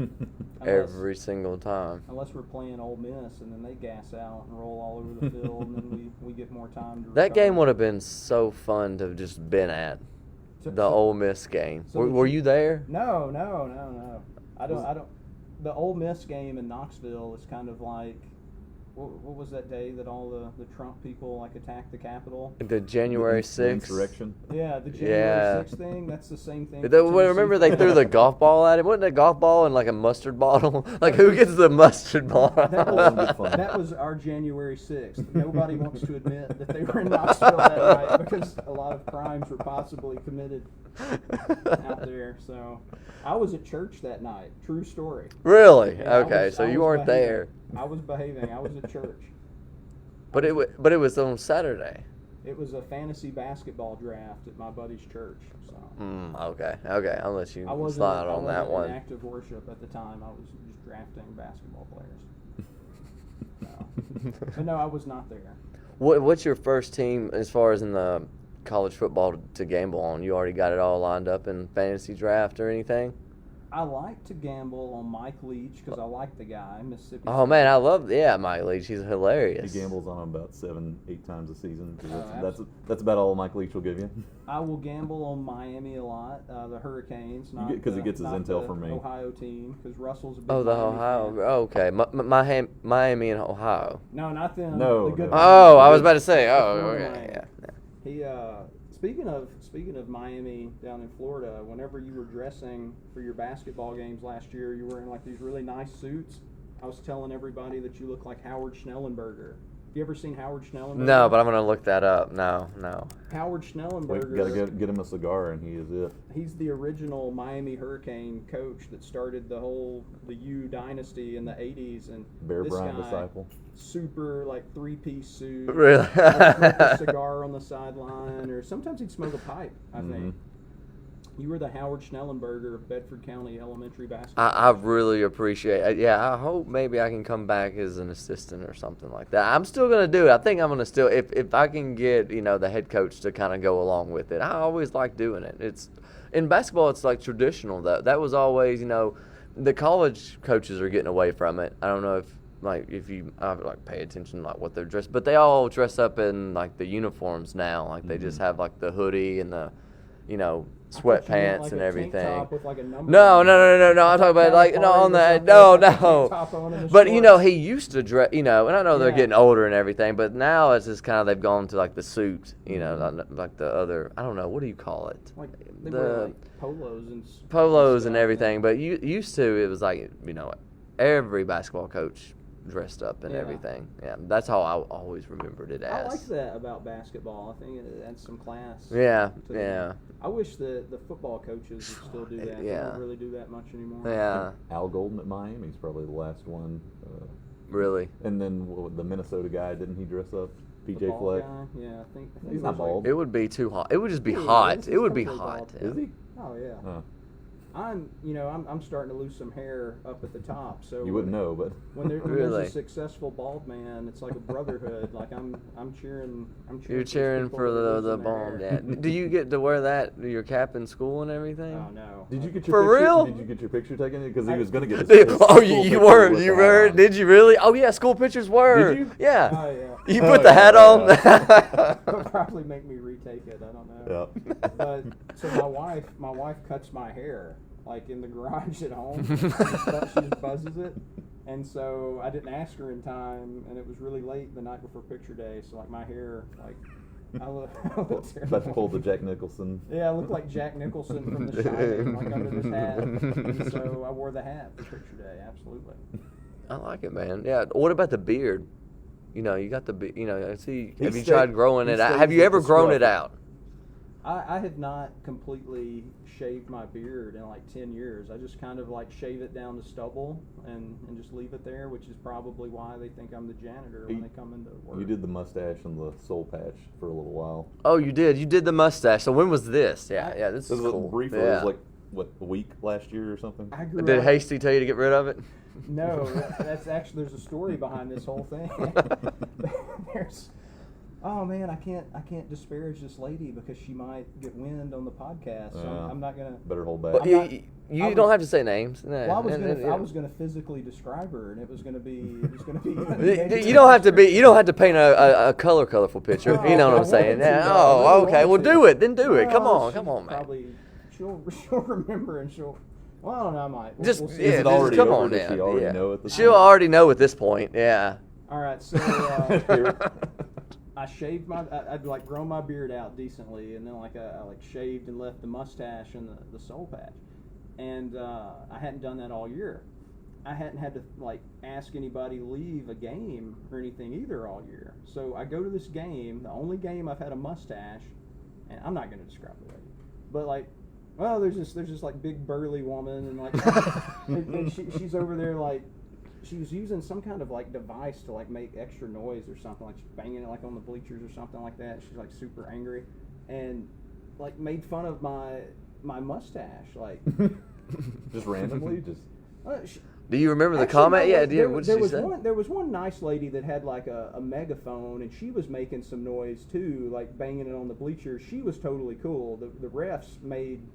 Every single time. Unless we're playing Ole Miss, and then they gas out and roll all over the field, and then we get more time to That recover. game would have been so fun to have just been at. The Ole Miss game. Were you there? No. I don't. The Ole Miss game in Knoxville is kind of like, what was that day that all the Trump people like attacked the Capitol? The January 6th. insurrection. Yeah, the January 6th thing. That's the same thing. Remember they threw the golf ball at it? Wasn't it a golf ball in like a mustard bottle? Like who gets the mustard ball? That was our January 6th. Nobody wants to admit that they were in Knoxville that night because a lot of crimes were possibly committed out there. So I was at church that night. True story. Really? Yeah, Okay, so you weren't behaving. there. I was behaving. I was at church. But it was on Saturday. It was a fantasy basketball draft at my buddy's church. So Okay. I'll let you I slide on that wasn't one. in active worship at the time. I was just drafting basketball players. But no, I was not there. What's your first team as far as in the college football to gamble on? You already got it all lined up in fantasy draft or anything? I like to gamble on Mike Leach because I like the guy, Mississippi. Oh man, I love Mike Leach. He's hilarious. He gambles on him about 7-8 times a season. Oh, That's about all Mike Leach will give you. I will gamble on Miami a lot, the Hurricanes. Because he gets his intel from me. Ohio team, because Russell's a big The Miami Ohio. fan. Okay, Miami and Ohio. No, not them. No, the good no. Oh, I was about to say. Florida Okay, Miami. He speaking of Miami down in Florida, whenever you were dressing for your basketball games last year, you were wearing like these really nice suits. I was telling everybody that you look like Howard Schnellenberger. Have you ever seen Howard Schnellenberger? No, but I'm gonna look that up. No. Howard Schnellenberger. Gotta get him a cigar, and he is it. He's the original Miami Hurricane coach that started the U dynasty in the 80s, and Bear this Bryant guy, disciple. super like 3-piece suit. Really? Smoke a cigar on the sideline, or sometimes he'd smoke a pipe. I think. You were the Howard Schnellenberger of Bedford County Elementary basketball. I really appreciate it. Yeah, I hope maybe I can come back as an assistant or something like that. I'm still going to do it. I think I'm going to still, if I can get, the head coach to kind of go along with it. I always like doing it. In basketball, it's like traditional, though. That was always, the college coaches are getting away from it. I don't know if you pay attention like what they're dressed, but they all dress up in like the uniforms now. Like they just have like the hoodie and the, sweatpants like and a everything. Tank top with like a number No. I'm talking about like no. But he used to dress. And I know they're getting older and everything, but now it's just kind of they've gone to like the suit. Like the other. I don't know, what do you call it? Like they wear like polos and everything. But used to it was like every basketball coach dressed up and everything. Yeah, that's how I always remembered it as. I like that about basketball. I think it adds some class. Yeah. I wish the football coaches would still do that. They don't really do that much anymore. Yeah. Al Golden at Miami's probably the last one. Really? And then the Minnesota guy, didn't he dress up? PJ Fleck. Yeah, I think He's not bald. It would be too hot. It would just be hot. It would be hot. Is he? Oh yeah. Huh. I'm starting to lose some hair up at the top. So you wouldn't know, but when there's Really? a successful bald man, it's like a brotherhood. Like I'm cheering. You're cheering for the bald. Yeah. Do you get to wear your cap in school and everything? Oh no. did you get For your picture? real? Did you get your picture taken? Because he was going to get. His Oh, school you picture were. with You the were. hat on. Did you really? Oh yeah, school pictures were. Did you? Yeah. Oh yeah. You put Oh, the hat yeah, on. They'll probably make me retake it. I don't know. Yeah. But so my wife cuts my hair like in the garage at home. She just buzzes it, and so I didn't ask her in time, and it was really late the night before picture day. So like my hair, like I look terrible. About to pull the Jack Nicholson. Yeah, I look like Jack Nicholson from The Shining, like under this hat. And so I wore the hat for picture day. Absolutely. I like it, man. Yeah. What about the beard? You got the I see. Have you stayed- tried growing he it out? stays Have you with ever the grown scruff. it out? I have not completely shaved my beard in like 10 years. I just kind of like shave it down to stubble and just leave it there, which is probably why they think I'm the janitor when they come into work. You did the mustache and the soul patch for a little while. Oh, you did. You did the mustache. So when was this? Yeah. This is cool. Briefly, it was like what, a week last year or something. Did Hasty tell you to get rid of it? No, that's actually, there's a story behind this whole thing. Oh man, I can't disparage this lady because she might get wind on the podcast. So I'm not gonna. Better hold back. Well, you don't have to say names. No. Well, I was gonna physically describe her, and it was gonna be. You don't have to be. You don't have to paint a colorful picture. You know what I'm saying? Yeah. Oh, okay. Well, do it. Then do it. Come on, man. Probably she'll remember and she'll. Well, I don't know. I might. Is it already come over? on Does she already know at this She'll already know at this point. Yeah. All right. So. I shaved I'd like grown my beard out decently, and then I shaved and left the mustache and the soul patch, and I hadn't done that all year. I hadn't had to like ask anybody to leave a game or anything either all year. So I go to this game, the only game I've had a mustache, and I'm not going to describe the lady, but like, well, there's this like big burly woman, and like, and she's over there like. She was using some kind of like device to like make extra noise or something, like she's banging it like on the bleachers or something like that. She's like super angry and like made fun of my mustache, like just randomly, just. Do you remember the comment? No, yeah, what did she say? There was one nice lady that had like a megaphone, and she was making some noise too, like banging it on the bleachers. She was totally cool. The refs made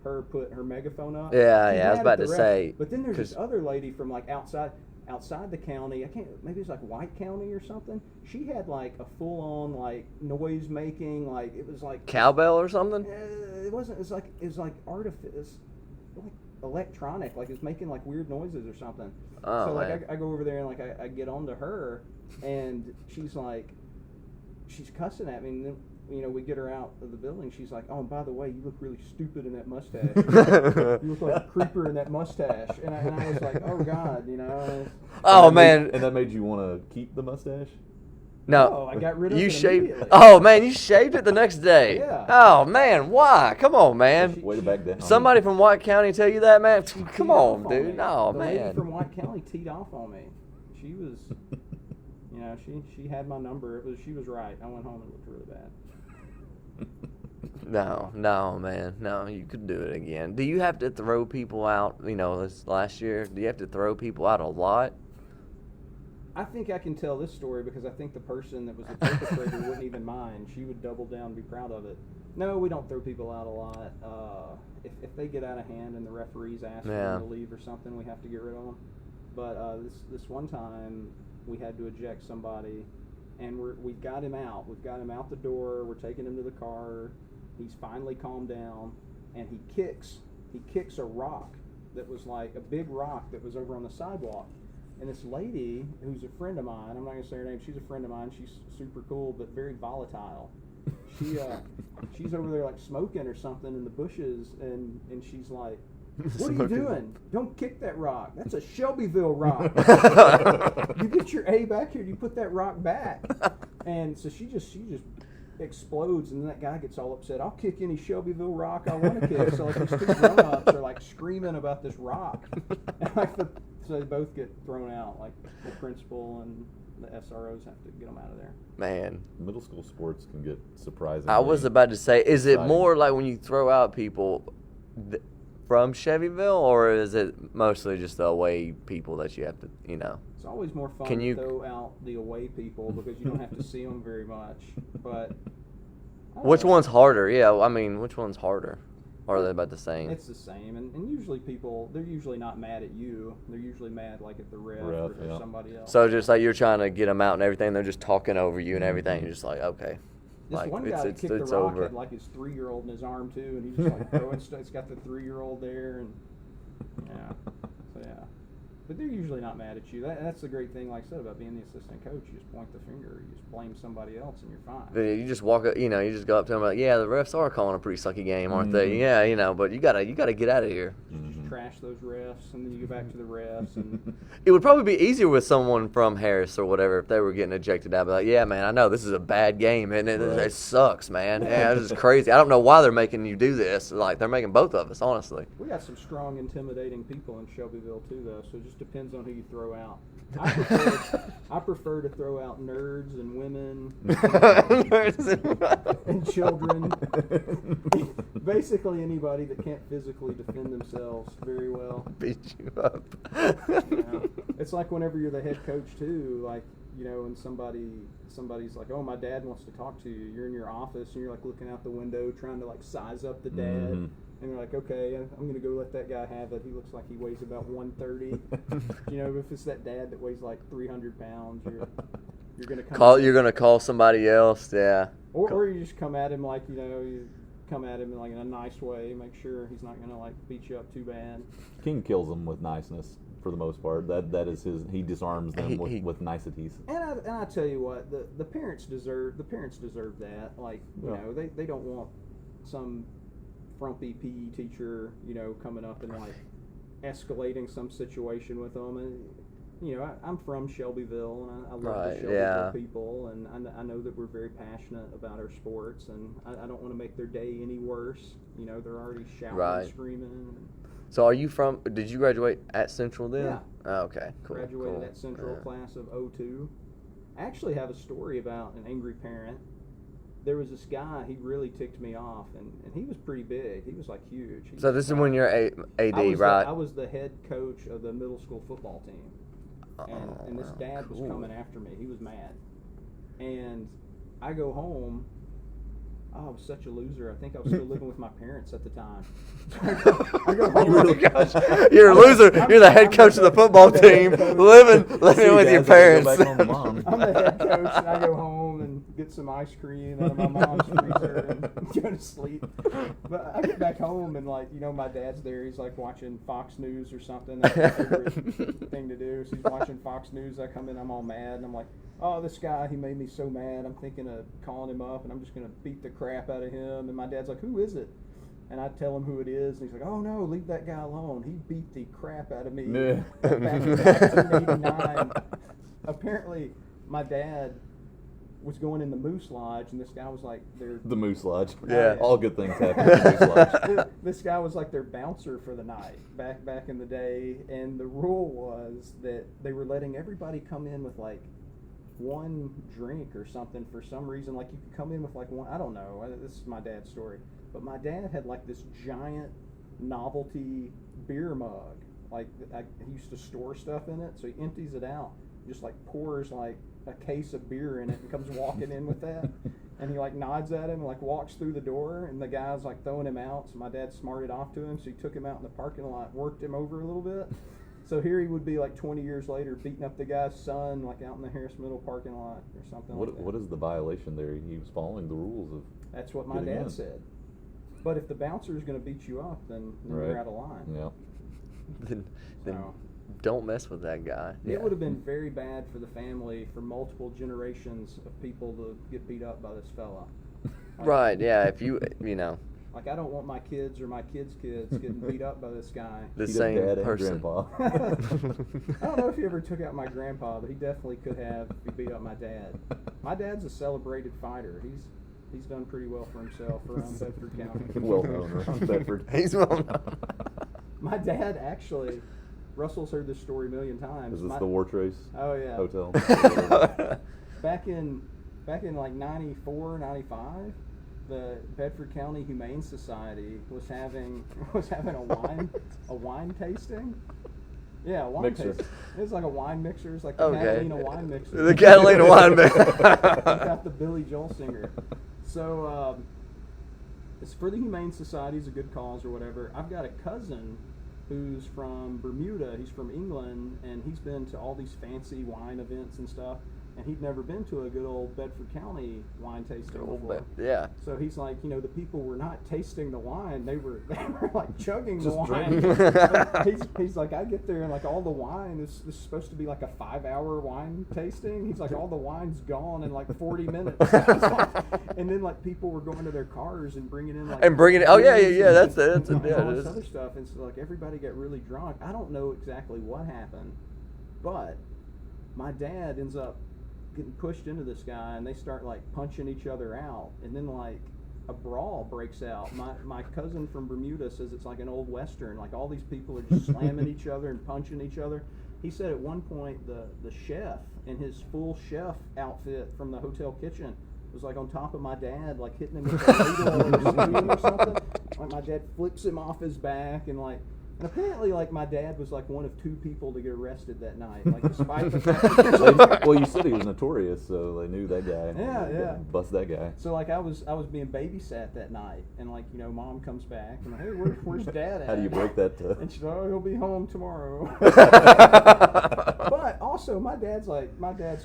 her put her megaphone up. Yeah, I was about to say. But then there's this other lady from like outside the county. Maybe it's like White County or something. She had like a full on like noise making, like it was like cowbell or something. It wasn't. It was like artifice, like electronic, like it's making like weird noises or something. Oh, so like man. I go over there and like I get onto her, and she's cussing at me, and then. We get her out of the building. She's like, "Oh, and by the way, you look really stupid in that mustache. You look like a creeper in that mustache." And I was like, "Oh God, Oh man! And that made you want to keep the mustache? No, I got rid of it shaved. immediately. Oh man, you shaved it the next day. Yeah. Oh man, why? Come on, man. Way to back down. Somebody from White County tell you that, man? Come on, on dude. No, the man. lady from White County teed off on me. She was, she had my number. She was right. I went home and looked really bad. No, man. No, you could do it again. Do you have to throw people out, this last year? Do you have to throw people out a lot? I think I can tell this story because I think the person that was the perpetrator wouldn't even mind. She would double down and be proud of it. No, we don't throw people out a lot. If they get out of hand and the referees ask them to leave or something, we have to get rid of them. But this one time, we had to eject somebody, and we've got him out. We've got him out the door. We're taking him to the car. He's finally calmed down, and he kicks a rock that was like a big rock that was over on the sidewalk. And this lady, who's a friend of mine, I'm not going to say her name, she's a friend of mine, she's super cool, but very volatile. She's over there like smoking or something in the bushes, and she's like, "What are you doing? Don't kick that rock. That's a Shelbyville rock. You get your A back here, you put that rock back." And so she just explodes, and then that guy gets all upset. "I'll kick any Shelbyville rock I want to kick." So like these two grown-ups are like screaming about this rock. So they both get thrown out. Like the principal and the SROs have to get them out of there. Man, middle school sports can get surprising. I was about to say, is it more like when you throw out people from Chevyville, or is it mostly just the away people that you have to, It's always more fun to throw out the away people because you don't have to see them very much. But which one's harder? Yeah, I mean, which one's harder? Or are they about the same? It's the same, and usually they're usually not mad at you. They're usually mad like at the ref or somebody else. So just like you're trying to get them out and everything, they're just talking over you and everything. You're just like, okay. This one guy that kicked the rock had like his 3-year-old in his arm too, and he's just like throwing stuff. It's got the 3-year-old there, and yeah. So yeah. But they're usually not mad at you. That's the great thing, like I said, about being the assistant coach. You just point the finger. You just blame somebody else, and you're fine. But you just walk up, you just go up to them like, yeah, the refs are calling a pretty sucky game, aren't they? Yeah, but you gotta get out of here. Just trash those refs, and then you go back to the refs. And it would probably be easier with someone from Harris or whatever if they were getting ejected out. Be like, yeah, man, I know this is a bad game, and it sucks, man. Yeah, this is crazy. I don't know why they're making you do this. Like, they're making both of us, honestly. We got some strong, intimidating people in Shelbyville too, though. So it just depends on who you throw out. I prefer to throw out nerds and women and children. Basically anybody that can't physically defend themselves very well. Beat you up. It's like whenever you're the head coach too, like, and somebody's like, oh, my dad wants to talk to you. You're in your office and you're like looking out the window trying to like size up the dad. And you're like, okay, I'm going to go let that guy have it. He looks like he weighs about 130. If it's that dad that weighs like 300 pounds, you're going to You're going to call somebody else, yeah. Or you just come at him like, you come at him like in a nice way, make sure he's not going to like beat you up too bad. King kills them with niceness for the most part. That is his. He disarms them with niceties. And I tell you what, the parents deserve that. Like, they don't want some frumpy PE teacher, coming up and like escalating some situation with them. And I'm from Shelbyville, and I love the Shelbyville people, and I know that we're very passionate about our sports, and I don't want to make their day any worse. They're already shouting and screaming. So did you graduate at Central then? Yeah. Oh, okay, cool. Graduated at Central, class of 02. I actually have a story about an angry parent. There was this guy, he really ticked me off, and he was pretty big. He was like huge. So this is when you're AD, right? I was the head coach of the middle school football team. And this dad was coming after me. He was mad. And I go home. Oh, I was such a loser. I think I was still living with my parents at the time. I go home. Gosh, you're a loser. You're the head coach of the football team, living with your parents. I'm the head coach, and I go home and get some ice cream out of my mom's freezer and go to sleep. But I get back home, and my dad's there. He's like watching Fox News or something. That's my favorite thing to do. So he's watching Fox News. I come in, I'm all mad, and I'm like, oh, this guy, he made me so mad. I'm thinking of calling him up, and I'm just going to beat the crap out of him. And my dad's like, who is it? And I tell him who it is, and he's like, oh, no, leave that guy alone. He beat the crap out of me back in 1989. Apparently, my dad was going in the Moose Lodge, and this guy was like the Moose Lodge. Yeah. All good things happen at the Moose Lodge. This guy was like their bouncer for the night back in the day, and the rule was that they were letting everybody come in with like one drink or something for some reason. Like, you could come in with like one, I don't know, this is my dad's story, but my dad had like this giant novelty beer mug. Like, he used to store stuff in it, so he empties it out, just like pours like a case of beer in it and comes walking in with that. And he like nods at him and like walks through the door, and the guy's like throwing him out, so my dad smarted off to him, so he took him out in the parking lot, worked him over a little bit. So here he would be like 20 years later beating up the guy's son like out in the Harris Middle parking lot or something like that. What is the violation there? He was following the rules of. That's what my dad said. But if the bouncer is going to beat you up, then you're out of line. Yeah. Then don't mess with that guy. It would have been very bad for the family for multiple generations of people to get beat up by this fella. Right, yeah, if you Like, I don't want my kids or my kids' kids getting beat up by this guy. The same dad person. And grandpa. I don't know if he ever took out my grandpa, but he definitely could have if he beat up my dad. My dad's a celebrated fighter. He's done pretty well for himself around Bedford County. Well known around Bedford. He's well known. My dad actually, Russell's heard this story a million times. Is this the War Trace? Oh yeah. Hotel. Back in like 94, 95, the Bedford County Humane Society was having a wine tasting. Yeah, a wine tasting. It was like a wine mixer. It's like the Catalina wine mixer. The Catalina wine mixer. Got the Billy Joel singer. So it's for the Humane Society. It's a good cause or whatever. I've got a cousin who's from Bermuda. He's from England, and he's been to all these fancy wine events and stuff. and he'd never been to a good old Bedford County wine tasting before. Yeah. So he's like, the people were not tasting the wine; they were like chugging Just the wine. drinking. he's like, I get there and like all the wine is supposed to be like a 5-hour wine tasting. He's like, all the wine's gone in like 40 minutes. And then like people were going to their cars and bringing in like Oh yeah. That's all it. this other stuff, and so like everybody got really drunk. I don't know exactly what happened, but my dad ends up getting pushed into this guy, and they start like punching each other out, and then like a brawl breaks out. My cousin from Bermuda says it's like an old western, like all these people are just slamming each other and punching each other. He said at one point the chef in his full chef outfit from the hotel kitchen was like on top of my dad, like hitting him with a ladle or a spoon or something. Like my dad flips him off his back, and apparently like my dad was like one of 2 people to get arrested that night. Like despite the fact Well, you said he was notorious, so they knew that guy. Yeah. Bust that guy. So like I was being babysat that night, and like mom comes back and hey, where's dad at? How do you break that? And she's like, oh, he'll be home tomorrow. But also my dad's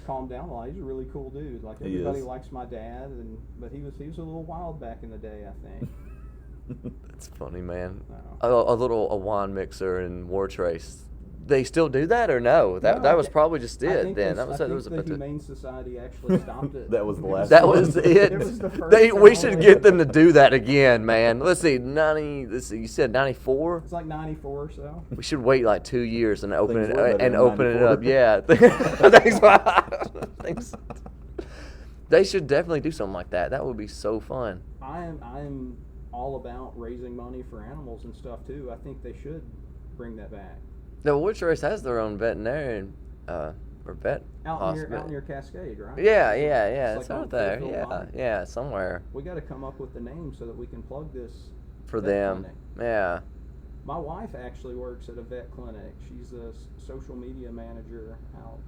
calmed down a lot. He's a really cool dude. Like everybody likes my dad, but he was a little wild back in the day, I think. That's funny, man. No. A wine mixer and war trace. They still do that or no? That was probably just it then. I think the Humane Society actually stopped it. That was the last. That was it. It was the first We should get them to do that again, man. Let's see, you said 94. It's like 94 or so. We should wait like 2 years and open Things it were better and in open it 94. up. Yeah, thanks. They should definitely do something like that. That would be so fun. I'm all about raising money for animals and stuff too. I think they should bring that back. The Witch Race has their own veterinarian or vet Out near Cascade, right? Yeah. It's It's like out on there. Fairfield Line. Yeah, somewhere We got to come up with the name so that we can plug this for vet them. clinic. Yeah. My wife actually works at a vet clinic. She's a social media manager out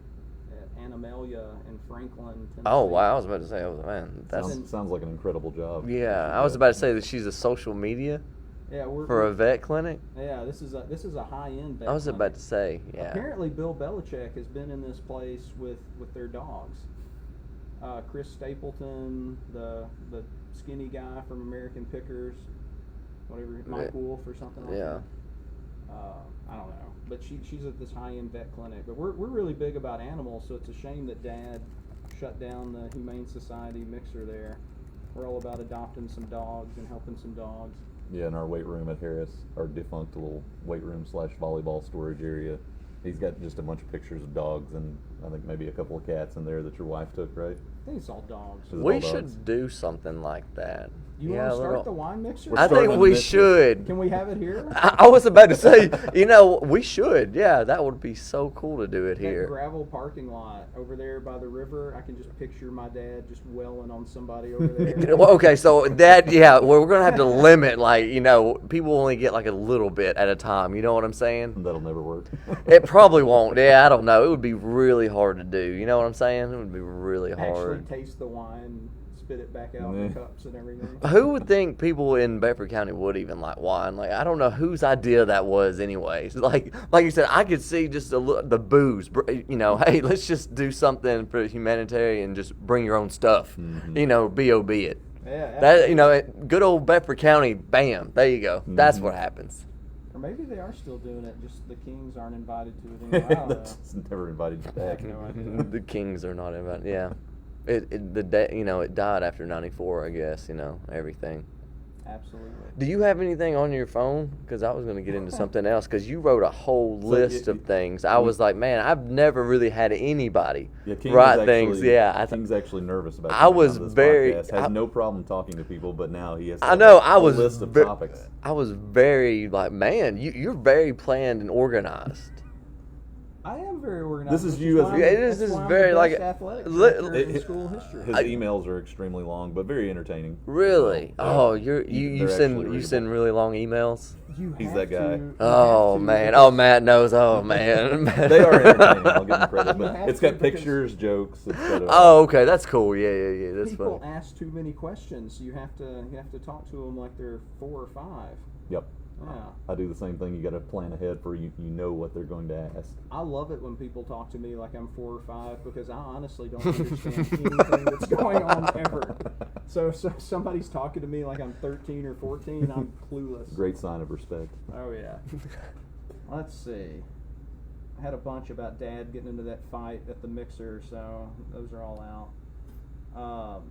at Animalia in Franklin, Tennessee. Oh wow, I was about to say, man, that's Sounds like an incredible job. yeah. I was about to say that she's a social media Yeah, for a vet clinic. Yeah, this is a high-end vet I was clinic. about to say, yeah. Apparently, Bill Belichick has been in this place with their dogs. Chris Stapleton, the skinny guy from American Pickers, whatever, Mike Wolf or something like that. I don't know, but she's at this high-end vet clinic. But we're really big about animals, so it's a shame that Dad shut down the Humane Society mixer there. We're all about adopting some dogs and helping some dogs. Yeah, in our weight room at Harris, our defunct little weight room / volleyball storage area, he's got just a bunch of pictures of dogs and I think maybe a couple of cats in there that your wife took, right? I think it's all dogs. We should do something like that. You want to start the wine mixer? I think we should. Can we have it here? I was about to say, we should. Yeah, that would be so cool to do it That here. gravel parking lot over there by the river, I can just picture my dad just welling on somebody over there. Well, okay, so that, yeah, we're going to have to limit, people only get like a little bit at a time. You know what I'm saying? That'll never work. It probably won't. Yeah, I don't know. It would be really hard to do. You know what I'm saying? It would be really hard. Actually taste the wine, spit it back out in cups and everything. Who would think people in Bedford County would even like wine? Like, I don't know whose idea that was anyways. Like you said, I could see just the booze, hey, let's just do something for humanitarian, just bring your own stuff, B.O.B. it. Yeah. That, good old Bedford County, bam, there you go. That's what happens. Or maybe they are still doing it, just the Kings aren't invited to it anymore. I don't know. That's never invited you back. No idea. The Kings are not invited, yeah. It died after 94, I guess, everything. Absolutely. Do you have anything on your phone? Because I was going to get into something else. Because you wrote a whole list of things. I was like, man, I've never really had anybody write things. Yeah, King's actually nervous about. I was on this very. podcast. Has no problem talking to people, but now he has. I know. A list of topics. I was very like, man, you're very planned and organized. I am very organized. This is you as this is very like athletic in school history. His emails are extremely long, but very entertaining. Really? You send really long emails. He's that guy. Oh man! Oh, Matt knows. Oh man! They are entertaining. I'll give him credit, but it's got pictures, jokes. Oh, okay, that's cool. Yeah. That's funny. People ask too many questions. You have to talk to them like they're 4 or 5. Yep. I do the same thing. You got to plan ahead for you know what they're going to ask. I love it when people talk to me like I'm 4 or 5 because I honestly don't understand anything that's going on ever. So somebody's talking to me like I'm 13 or 14, I'm clueless. Great sign of respect. Oh yeah. Let's see. I had a bunch about Dad getting into that fight at the mixer, so those are all out.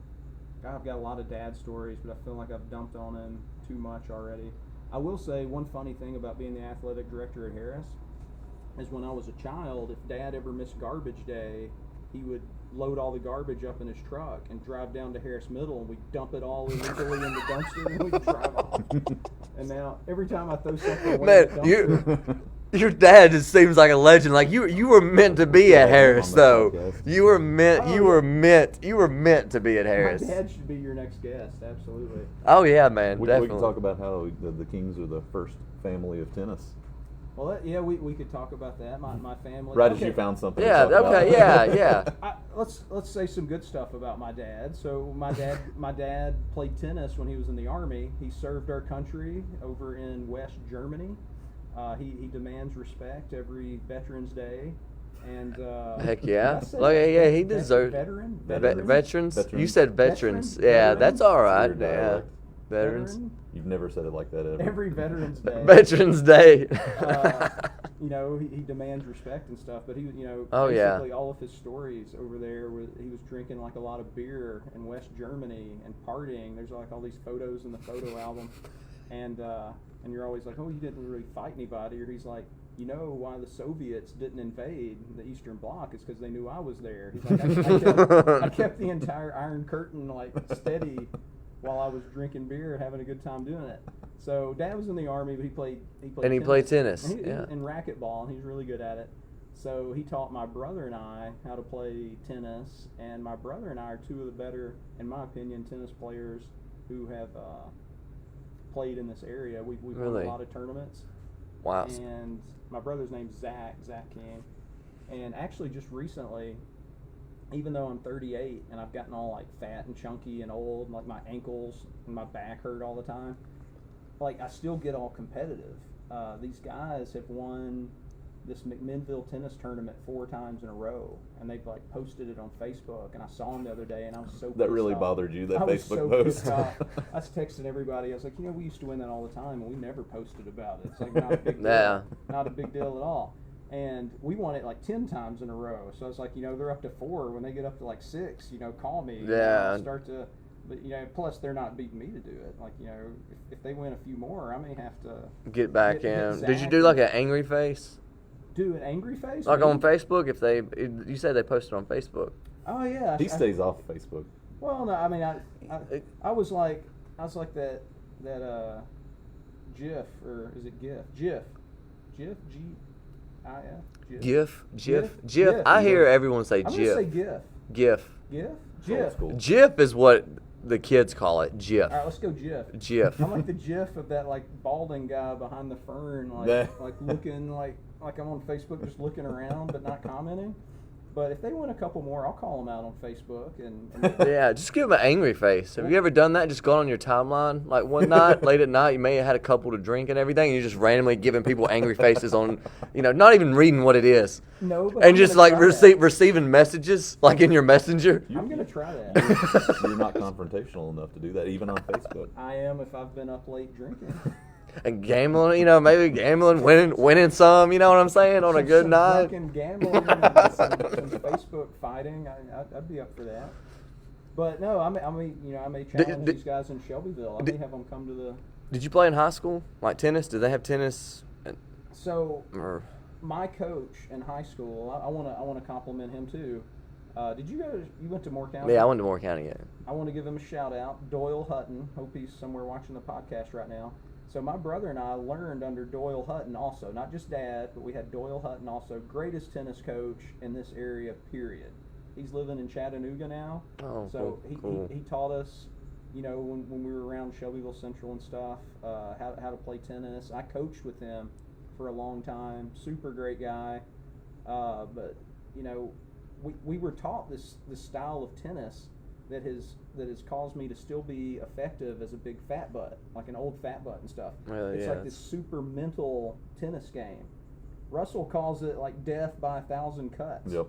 I've got a lot of Dad stories, but I feel like I've dumped on him too much already. I will say one funny thing about being the athletic director at Harris is when I was a child, if Dad ever missed garbage day, he would load all the garbage up in his truck and drive down to Harris Middle, and we'd dump it all illegally in the dumpster, and we'd drive off. And now every time I throw something away in the dumpster, your dad just seems like a legend. Like you were meant to be at Harris, though. You were meant to be at Harris. My dad should be your next guest, absolutely. Oh yeah, man, we definitely. can talk about how the Kings are the first family of tennis. Well, we could talk about that. My family. Right as you found something. Yeah. To talk Okay. about. Yeah. Let's say some good stuff about my dad. So my dad played tennis when he was in the Army. He served our country over in West Germany. He demands respect every Veterans Day, and heck yeah, yeah, he deserves veterans. You said veterans. Yeah, that's all right. Yeah, veterans. You've never said it like that ever. Every Veterans Day. Veterans Day. He demands respect and stuff, but he, oh, basically all of his stories over there, he was drinking like a lot of beer in West Germany and partying. There's like all these photos in the photo album, and you're always like, oh, you didn't really fight anybody, or he's like, why the Soviets didn't invade the Eastern Bloc is because they knew I was there. He's like, I kept the entire Iron Curtain like steady while I was drinking beer and having a good time doing it. So Dad was in the Army, but he played tennis. And racquetball, and he's really good at it. So he taught my brother and I how to play tennis, and my brother and I are two of the better, in my opinion, tennis players who have played in this area. We've won a lot of tournaments. Wow. And my brother's name's Zach King. And actually just recently, even though I'm 38 and I've gotten all like fat and chunky and old, like my ankles and my back hurt all the time, like I still get all competitive. These guys have won this McMinnville tennis tournament 4 times in a row, and they've like posted it on Facebook, and I saw them the other day, and I was so pissed that really off. Bothered you, that I was Facebook so post? Pissed off. I was texting everybody. I was like, we used to win that all the time, and we never posted about it. It's like not a big deal. Yeah. Not a big deal at all. And we won it like 10 times in a row. So I was like, they're up to 4. When they get up to like 6, call me. Yeah. Start to, but plus they're not beating me to do it. Like, if they win a few more, I may have to get back in. Did you do like an angry face? Do an angry face? Like on Facebook? You said they posted on Facebook. Oh yeah. He stays off Facebook. Well, no, I mean, I was like that GIF, or is it GIF? GIF, GIF. GIF. I hear everyone say I'm GIF. gonna say GIF. GIF is what the kids call it. GIF. All right, let's go GIF. GIF. I'm like the GIF of that like balding guy behind the fern, like looking like I'm on Facebook just looking around but not commenting. But if they win a couple more, I'll call them out on Facebook and yeah, just give them an angry face. Have you ever done that? Just gone on your timeline like one night, late at night, you may have had a couple to drink and everything, and you're just randomly giving people angry faces on, not even reading what it is. No, but and I'm just like receiving messages like in your messenger. I'm gonna try that. You're not confrontational enough to do that, even on Facebook. I am if I've been up late drinking. And gambling, maybe gambling, winning some, you know what I'm saying, on a good night. Fucking gambling and some Facebook fighting, I'd be up for that. But no, I may challenge these guys in Shelbyville. I may have them come to the. Did you play in high school, like tennis? Did they have tennis? So, my coach in high school, I want to compliment him too. Did you go? You went to Moore County? Yeah, I went to Moore County. Yeah. I want to give him a shout out, Doyle Hutton. Hope he's somewhere watching the podcast right now. So my brother and I learned under Doyle Hutton also, not just Dad, but we had Doyle Hutton also, greatest tennis coach in this area, period. He's living in Chattanooga now. Oh, so cool. he taught us, when we were around Shelbyville Central and stuff, how to play tennis. I coached with him for a long time. Super great guy. But we were taught this style of tennis that has caused me to still be effective as a big fat butt, like an old fat butt and stuff. It's like this super mental tennis game. Russell calls it like death by 1,000 cuts. Yep.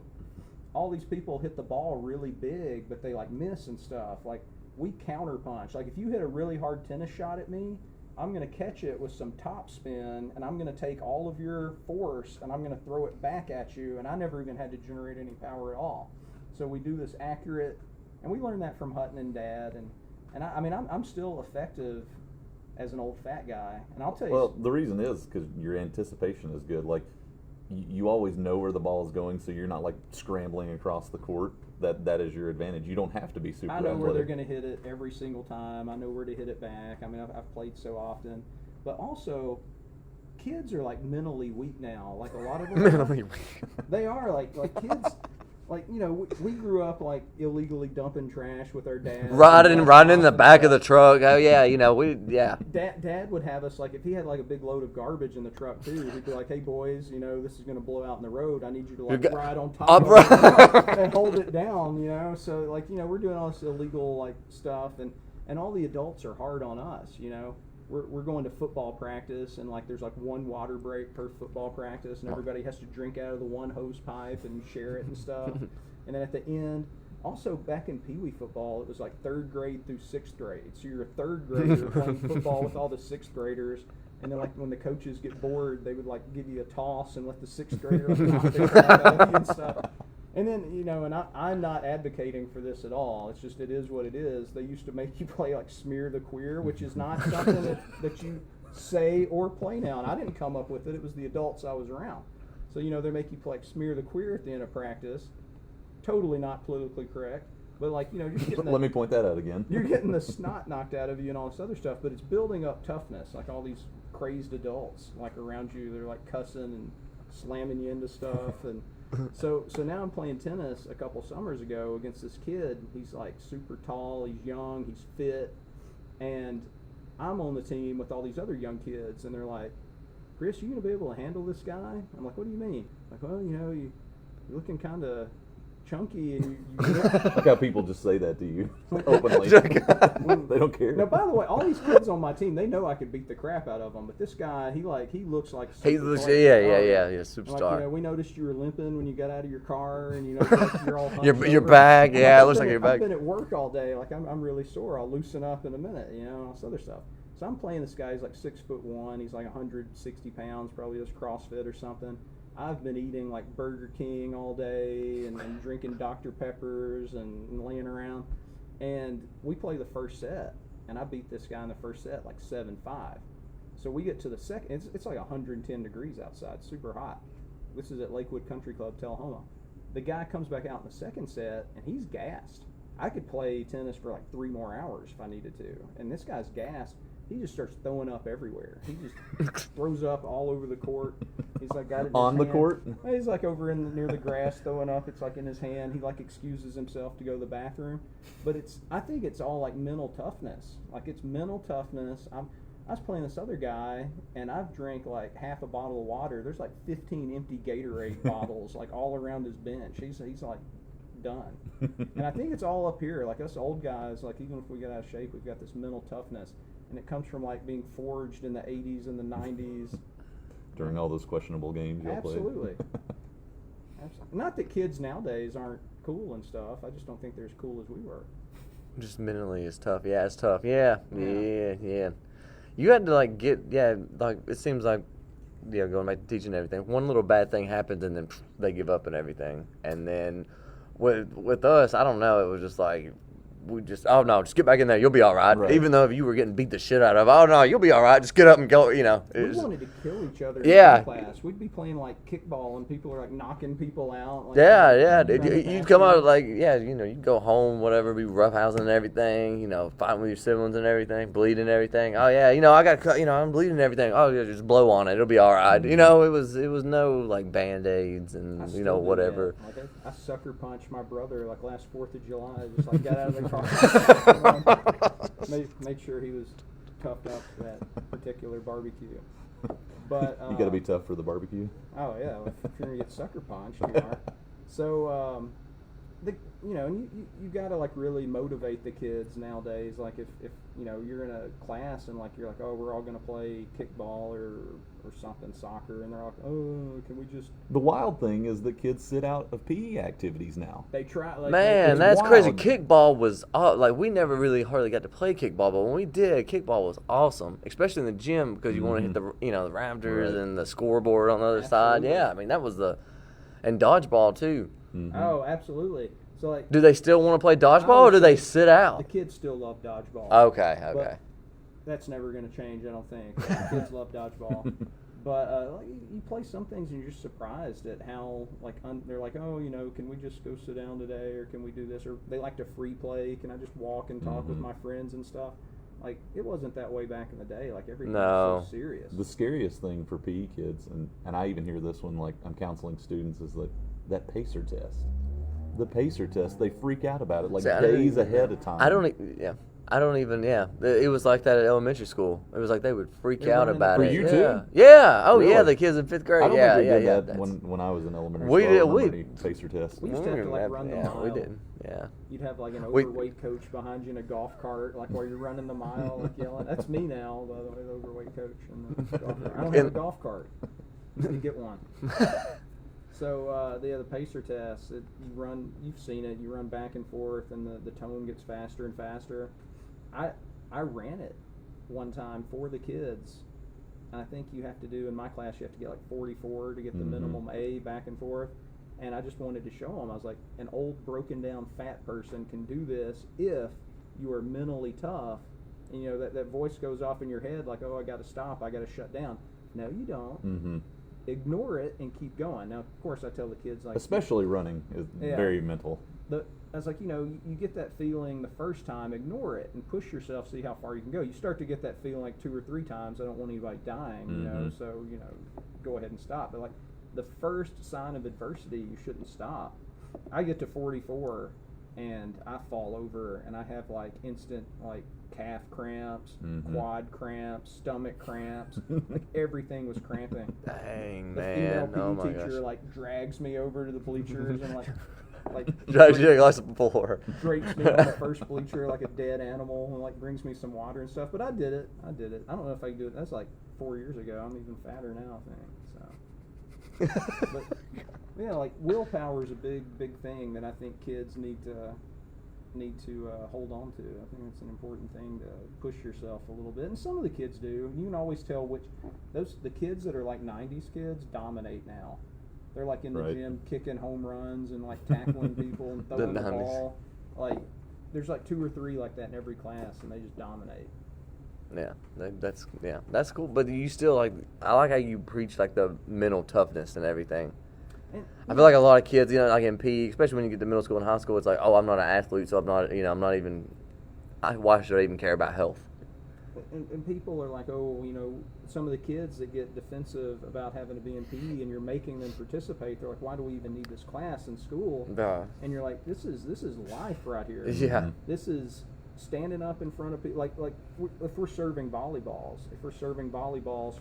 All these people hit the ball really big, but they like miss and stuff. Like we counter punch. Like if you hit a really hard tennis shot at me, I'm going to catch it with some top spin, and I'm going to take all of your force, and I'm going to throw it back at you, and I never even had to generate any power at all. So we do this accurate, and we learned that from Hutton and Dad, and I'm still effective as an old fat guy, and I'll tell you. Well, the reason is because your anticipation is good. Like you always know where the ball is going, so you're not like scrambling across the court. That is your advantage. You don't have to be super I know athletic. where they're going to hit it every single time. I know where to hit it back. I mean, I've played so often. But also, kids are like mentally weak now. Like a lot of them. Mentally weak. They are like kids. Like, you know, we grew up like illegally dumping trash with our dad. Riding in the back of the truck. Oh yeah, you know Dad would have us like if he had like a big load of garbage in the truck too. He'd be like, "Hey boys, you know this is going to blow out in the road. I need you to like ride on top of it and hold it down." You know, so like we're doing all this illegal like stuff, and all the adults are hard on us. You know, we're going to football practice and like there's like one water break per football practice, and everybody has to drink out of the one hose pipe and share it and stuff. And then at the end, also back in Pee Wee football, it was like 3rd grade through 6th grade. So you're a 3rd grader playing football with all the 6th graders. And then like when the coaches get bored, they would like give you a toss and let the 6th grader like, knock the crap out of you and stuff. And then, you know, and I'm not advocating for this at all. It's just, it is what it is. They used to make you play like Smear the Queer, which is not something that you say or play now. And I didn't come up with it. It was the adults I was around. So, you know, they make you play like Smear the Queer at the end of practice. Totally not politically correct. But like, you know, you're getting Let me point that out again. You're getting the snot knocked out of you and all this other stuff, but it's building up toughness. Like all these crazed adults like around you, they're like cussing and slamming you into stuff. And so now I'm playing tennis a couple summers ago against this kid. He's like super tall, he's young, he's fit, and I'm on the team with all these other young kids, and they're like, "Chris, you gonna be able to handle this guy?" I'm like, "What do you mean?" Like, "Well, you know, you're looking kind of chunky, and you Look how people just say that to you openly. They don't care. Now, by the way, all these kids on my team, they know I could beat the crap out of them. But this guy, he looks like yeah, superstar. Like, you know, we noticed you were limping when you got out of your car, and you know, like you're all your back, yeah, it looks like your back. I've been at work all day, like I'm really sore. I'll loosen up in a minute, you know, all this other stuff. So I'm playing this guy. He's like 6'1". He's like 160 pounds, probably does CrossFit or something. I've been eating like Burger King all day and drinking Dr. Peppers and laying around. And we play the first set, and I beat this guy in the first set like 7-5. So we get to the second. It's like 110 degrees outside, super hot. This is at Lakewood Country Club, Tullahoma. The guy comes back out in the second set, and he's gassed. I could play tennis for like 3 more hours if I needed to. And this guy's gassed. He just starts throwing up everywhere. He just throws up all over the court. He's like got it in on his the hand. court. He's like over near the grass throwing up. It's like in his hand. He like excuses himself to go to the bathroom. But I think it's all like mental toughness. Like it's mental toughness. I was playing this other guy, and I've drank like half a bottle of water. There's like 15 empty Gatorade bottles like all around his bench. He's like done. And I think it's all up here. Like us old guys, like even if we get out of shape, we've got this mental toughness. And it comes from like being forged in the 80s and the 90s. During all those questionable games y'all played. Absolutely. Not that kids nowadays aren't cool and stuff. I just don't think they're as cool as we were. Just mentally, it's tough. Yeah, it's tough. Yeah. You had to like like it seems like, going back to teaching and everything. One little bad thing happens and then they give up and everything. And then with us, I don't know. It was just like. Just get back in there. You'll be all right. Even though if you were getting beat the shit out of, you'll be all right. Just get up and go, you know. We wanted to kill each other in class. We'd be playing like kickball and people are like knocking people out. Like, you'd come out like, you'd go home, whatever, be roughhousing and everything, fighting with your siblings and everything, bleeding and everything. Oh, yeah, I got cut, I'm bleeding and everything. Oh, yeah, just blow on it. It'll be all right. It was no like Band-Aids and, whatever. Like, I sucker punched my brother like last 4th of July. Just like got out of the car. Made sure he was toughed up for that particular barbecue. But you got to be tough for the barbecue. Oh yeah, if you're gonna get sucker punched, you are. So and you got to like really motivate the kids nowadays. Like if you're in a class and like you're like, oh, we're all gonna play kickball or something, soccer, and they're like, oh, can we just? The wild thing is that kids sit out of PE activities now. They try. Like, Man, that's wild. crazy. Kickball was like we never really hardly got to play kickball, but when we did, kickball was awesome, especially in the gym because you want to hit the the rafters and the scoreboard on the other side. Yeah, I mean that was and dodgeball too. Mm-hmm. Oh, absolutely. So like, do they still want to play dodgeball or do they sit out? The kids still love dodgeball. Okay. But that's never going to change, I don't think. The kids love dodgeball. But like, you play some things and you're just surprised at how they're like, oh, can we just go sit down today, or can we do this? Or they like to free play. Can I just walk and talk with my friends and stuff? Like, it wasn't that way back in the day. Like, everything was so serious. The scariest thing for PE kids, and I even hear this when like I'm counseling students, is that pacer test. The pacer test, they freak out about it days ahead of time. It was like that at elementary school. It was like they would freak out about it. For you too? Yeah. Oh, really? yeah, the kids in 5th grade. I don't think we did that when I was in elementary school. We did. Pacer test. We used to have to run the mile. We did. Yeah. You'd have like an overweight coach behind you in a golf cart, like while you're running the mile, like yelling. That's me now, by the way, the overweight coach. I don't have a golf cart. You need to get one. So the pacer test, you've seen it, you run back and forth and the tone gets faster and faster. I ran it one time for the kids. I think you have to do, in my class, you have to get like 44 to get the minimum A back and forth. And I just wanted to show them, I was like, an old broken down fat person can do this if you are mentally tough. And that voice goes off in your head like, oh, I got to stop, I got to shut down. No, you don't. Mm-hmm. Ignore it and keep going. Now, of course, I tell the kids, like, especially running is very mental. I was like, you get that feeling the first time, ignore it and push yourself, see how far you can go. You start to get that feeling like 2 or 3 times. I don't want anybody dying, so go ahead and stop. But like the first sign of adversity, you shouldn't stop. I get to 44 and I fall over and I have like instant like calf cramps, quad cramps, stomach cramps. Like everything was cramping. Dang, the man. female PE my teacher gosh. like drags me over to the bleachers and like drags you across the floor. Drapes me on the first bleacher like a dead animal and like brings me some water and stuff. But I did it. I don't know if I can do it. That's like 4 years ago. I'm even fatter now, I think. So, but yeah, like willpower is a big thing that I think kids need to hold on to. I think it's an important thing to push yourself a little bit, and some of the kids do. You can always tell the kids that are like 90s kids dominate now. They're like in the gym kicking home runs and like tackling people and throwing the ball. Like there's like 2 or 3 like that in every class, and they just dominate. Yeah, that's cool. But you still I like how you preach like the mental toughness and everything. And I feel like a lot of kids, like in PE, especially when you get to middle school and high school, it's like, oh, I'm not an athlete, so I'm not even. Why should I even care about health? And people are like, oh, some of the kids that get defensive about having to be in PE, and you're making them participate. They're like, why do we even need this class in school? And you're like, this is life right here. Yeah. This is standing up in front of people. Like if we're serving volleyballs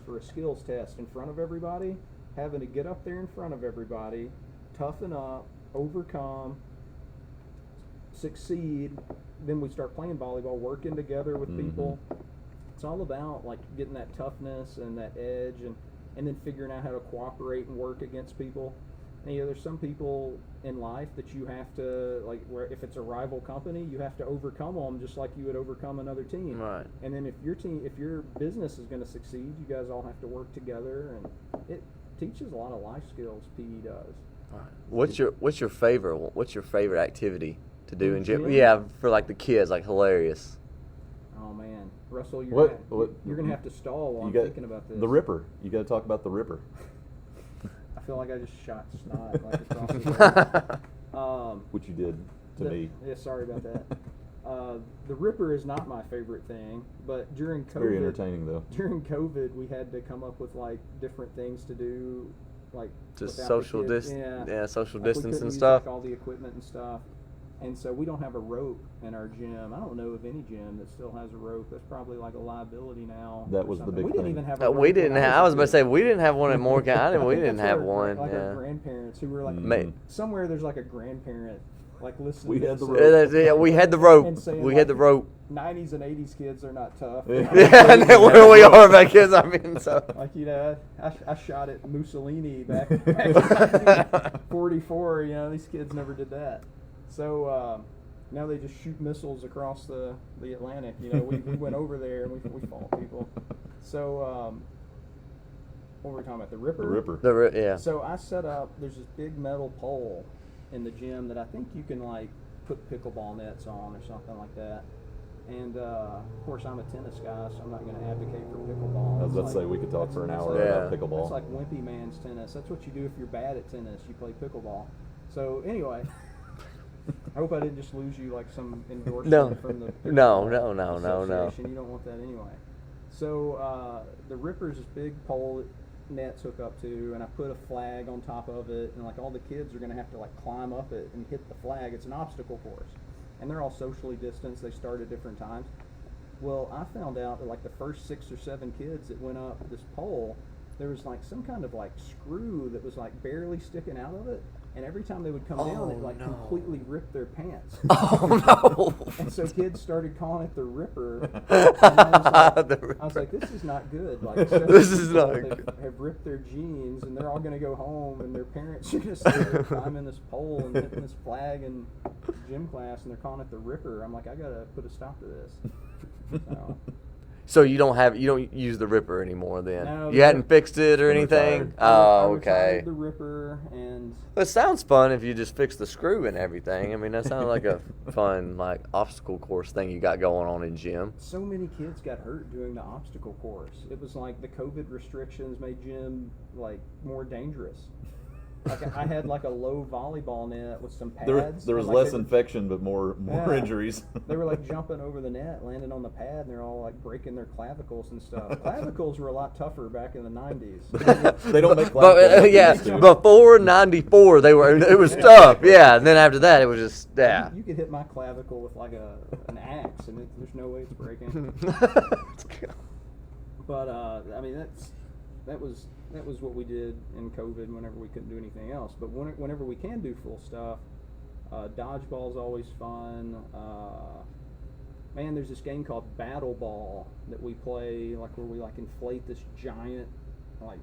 for a skills test in front of everybody, having to get up there in front of everybody, toughen up, overcome, succeed. Then we start playing volleyball, working together with people. It's all about like getting that toughness and that edge, and then figuring out how to cooperate and work against people. And, there's some people in life that you have to, like, where if it's a rival company, you have to overcome them just like you would overcome another team. Right. And then if your business is going to succeed, you guys all have to work together, and it teaches a lot of life skills. PE does. All right. What's your favorite activity to do in gym? gym? Yeah, for like the kids, like hilarious. Oh man, Russell, you're gonna have to stall while I'm thinking about this. The Ripper. You got to talk about the Ripper. I feel like I just shot snot like across the room. Which you did to me. Yeah, sorry about that. The Ripper is not my favorite thing, but during COVID, very entertaining though. During COVID, we had to come up with like different things to do, like just social social distance and use, stuff. Like, all the equipment and stuff. And so we don't have a rope in our gym. I don't know of any gym that still has a rope. That's probably like a liability now. That was the big thing. We didn't even have a rope. We didn't have. I was about to say we didn't have one in Morgan. We didn't have one. Like yeah. our grandparents who were like somewhere. There's like a grandparent like listening. We to had the this, rope. Yeah, we had the rope. and saying, We had the rope. 90s and 80s kids are not tough. Yeah, and then where we are back kids. I mean, so. Like, you know, I shot at Mussolini back in 1944. You know, these kids never did that. So now they just shoot missiles across the Atlantic. You know, we went over there and we fought people. So what were we talking about? The Ripper? The Ripper. Yeah. So I set up, there's this big metal pole in the gym that I think you can, like, put pickleball nets on or something like that. And, of course, I'm a tennis guy, so I'm not going to advocate for pickleball. I was about to It's say, like- we could talk for an hour like- about pickleball. It's like wimpy man's tennis. That's what you do if you're bad at tennis. You play pickleball. So, anyway, I hope I didn't just lose you like some endorsement from the No. association. You don't want that anyway. So the Ripper's this big pole that nets hook up to, and I put a flag on top of it, and like all the kids are going to have to like climb up it and hit the flag. It's an obstacle course, and they're all socially distanced. They start at different times. Well, I found out that like the first 6 or 7 kids that went up this pole, there was like some kind of like screw that was like barely sticking out of it, and every time they would come down, it like completely ripped their pants. Oh no! And so kids started calling it the Ripper. And I was like, this is not good. Like, This is not good. Have ripped their jeans, and they're all going to go home, and their parents are going to see them climbing this pole and hitting this flag in gym class, and they're calling it the Ripper. I'm like, I got to put a stop to this. So you don't use the Ripper anymore then? No, You hadn't fixed it or I'm anything? retired. I Oh, retired okay. the Ripper, and It sounds fun if you just fix the screw and everything. I mean, that sounds like a fun like obstacle course thing you got going on in gym. so many kids got hurt doing the obstacle course. It was like the COVID restrictions made gym like more dangerous. Like I had like a low volleyball net with some pads. There was and, like, less they were- infection, but more Yeah. injuries. They were like jumping over the net, landing on the pad, and they're all like breaking their clavicles and stuff. Clavicles were a lot tougher back in the 90s. They don't make But classes. yeah, before '94, it was tough. Yeah, and then after that, it was just yeah. You could hit my clavicle with like an axe, and there's no way it's breaking. But I mean, that was what we did in COVID whenever we couldn't do anything else. But whenever we can do full stuff, dodgeball's always fun. Man, there's this game called Battle Ball that we play, like where we like inflate this giant, like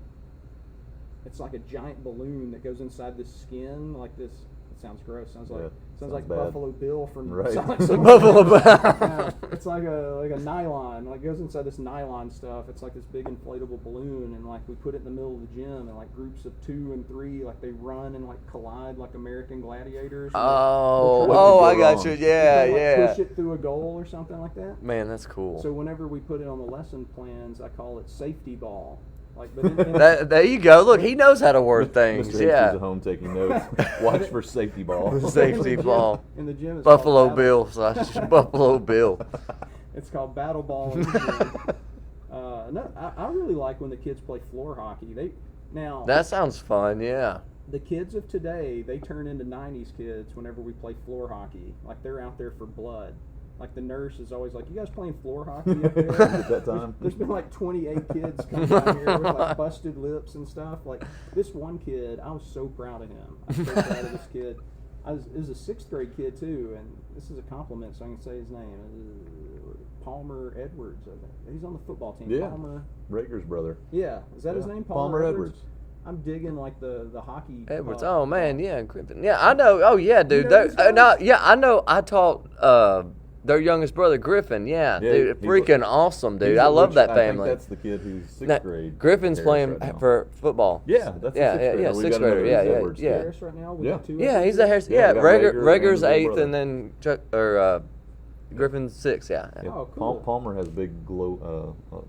it's like a giant balloon that goes inside this skin, like this. It sounds gross. Sounds like bad. Buffalo Bill from Right. Sonic Buffalo Bill. Yeah, it's like a nylon, like goes inside this nylon stuff. It's like this big inflatable balloon, and like we put it in the middle of the gym, and like groups of 2 and 3, like they run and like collide like American gladiators. And I got you. Yeah, like, yeah. push it through a goal or something like that. Man, that's cool. So whenever we put it on the lesson plans, I call it safety ball. Like, but in There you go. Look, he knows how to word things. Mr. H is Yeah. at home taking notes. Watch for safety ball. Safety ball. in the gym, it's Buffalo called Bill. / Buffalo Bill. It's called Battle Ball. In the gym. No, I really like when the kids play floor hockey. That sounds fun. Yeah. The kids of today, they turn into 90s kids whenever we play floor hockey. Like, they're out there for blood. Like, the nurse is always like, you guys playing floor hockey up there? At that time. There's been like 28 kids come down here with like busted lips and stuff. Like, this one kid, I was so proud of him. I was so proud of this kid. It was a 6th grade kid too, and this is a compliment, so I can say his name. Palmer Edwards, I think. He's on the football team. Yeah. Palmer. Rager's brother. Yeah, is that his Yeah. name? Palmer Edwards. I'm digging like the hockey. Edwards. Oh man, yeah, Griffin. Yeah, I know. Oh yeah, dude. know these guys? Yeah, I know. I taught their youngest brother Griffin. Yeah, Yeah, dude, he's freaking awesome, dude. He's I at love which- that I think family. that's the kid who's 6th Now, grade. Griffin's Harris playing right now. for football. Yeah, that's Yeah, the 6th yeah, grader. yeah, We've 6th got another grader, yeah, Edwards yeah. kid. Harris right now. We Yeah. got 2 Yeah, he's a Harris. Yeah, Yeah, we got Rager Rager's and his 8th, brother. and then Griffin's 6th. Yeah. Yeah. Oh, cool. Palmer has big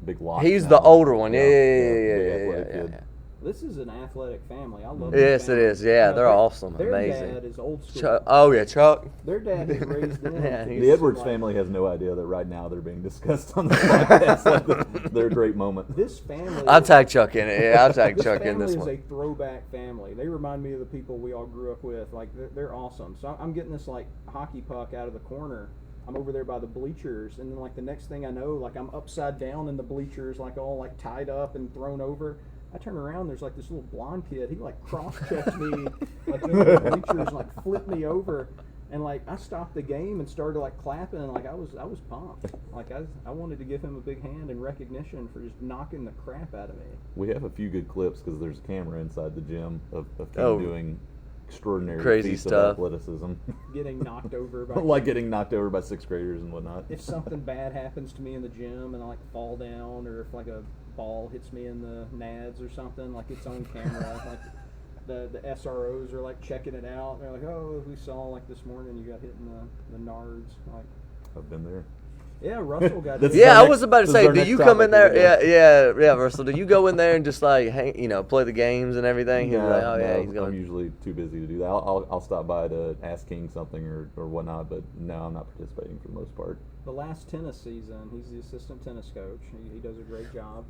big locks. He's now. the older one. Yeah, big yeah, athletic yeah. kid. This is an athletic family. I love. Yes, this family. it is. Yeah, they're their- awesome. Their Amazing. dad is old school. Chuck. Oh yeah, Chuck. Their dad has raised them. Yeah, to he's- be The Edwards like- family has no idea that right now they're being discussed on the podcast. Like their great moment. This family. I'll tag Chuck in it. Yeah, I'll tag This Chuck in family this is one. a throwback family. They remind me of the people we all grew up with. Like they're awesome. So I'm getting this like hockey puck out of the corner. I'm over there by the bleachers, and then like the next thing I know, like I'm upside down in the bleachers, like all like tied up and thrown over. I turn around, there's like this little blonde kid. He like cross checks me, like in the bleachers, like flipped me over. And like I stopped the game and started like clapping, and like I was pumped. Like I wanted to give him a big hand in recognition for just knocking the crap out of me. We have a few good clips because there's a camera inside the gym of King doing extraordinary crazy feats stuff. of athleticism. Getting knocked over by like getting knocked over by 6th graders and whatnot. if something bad happens to me in the gym and I like fall down, or if like a ball hits me in the nads or something, like it's on camera. Like the SROs are like checking it out. They're like, oh, we saw like this morning you got hit in the nards. Like, I've been there. yeah, Russell got This hit. is Yeah, our I was about to this is say, our do next you come in there? topic. Yeah, Russell. Do you go in there and just like hang, play the games and everything? He's No, like, oh yeah, no, he's going. I'm usually too busy to do that. I'll stop by to ask King something or whatnot, but no, I'm not participating for the most part. The last tennis season, he's the assistant tennis coach. He does a great job.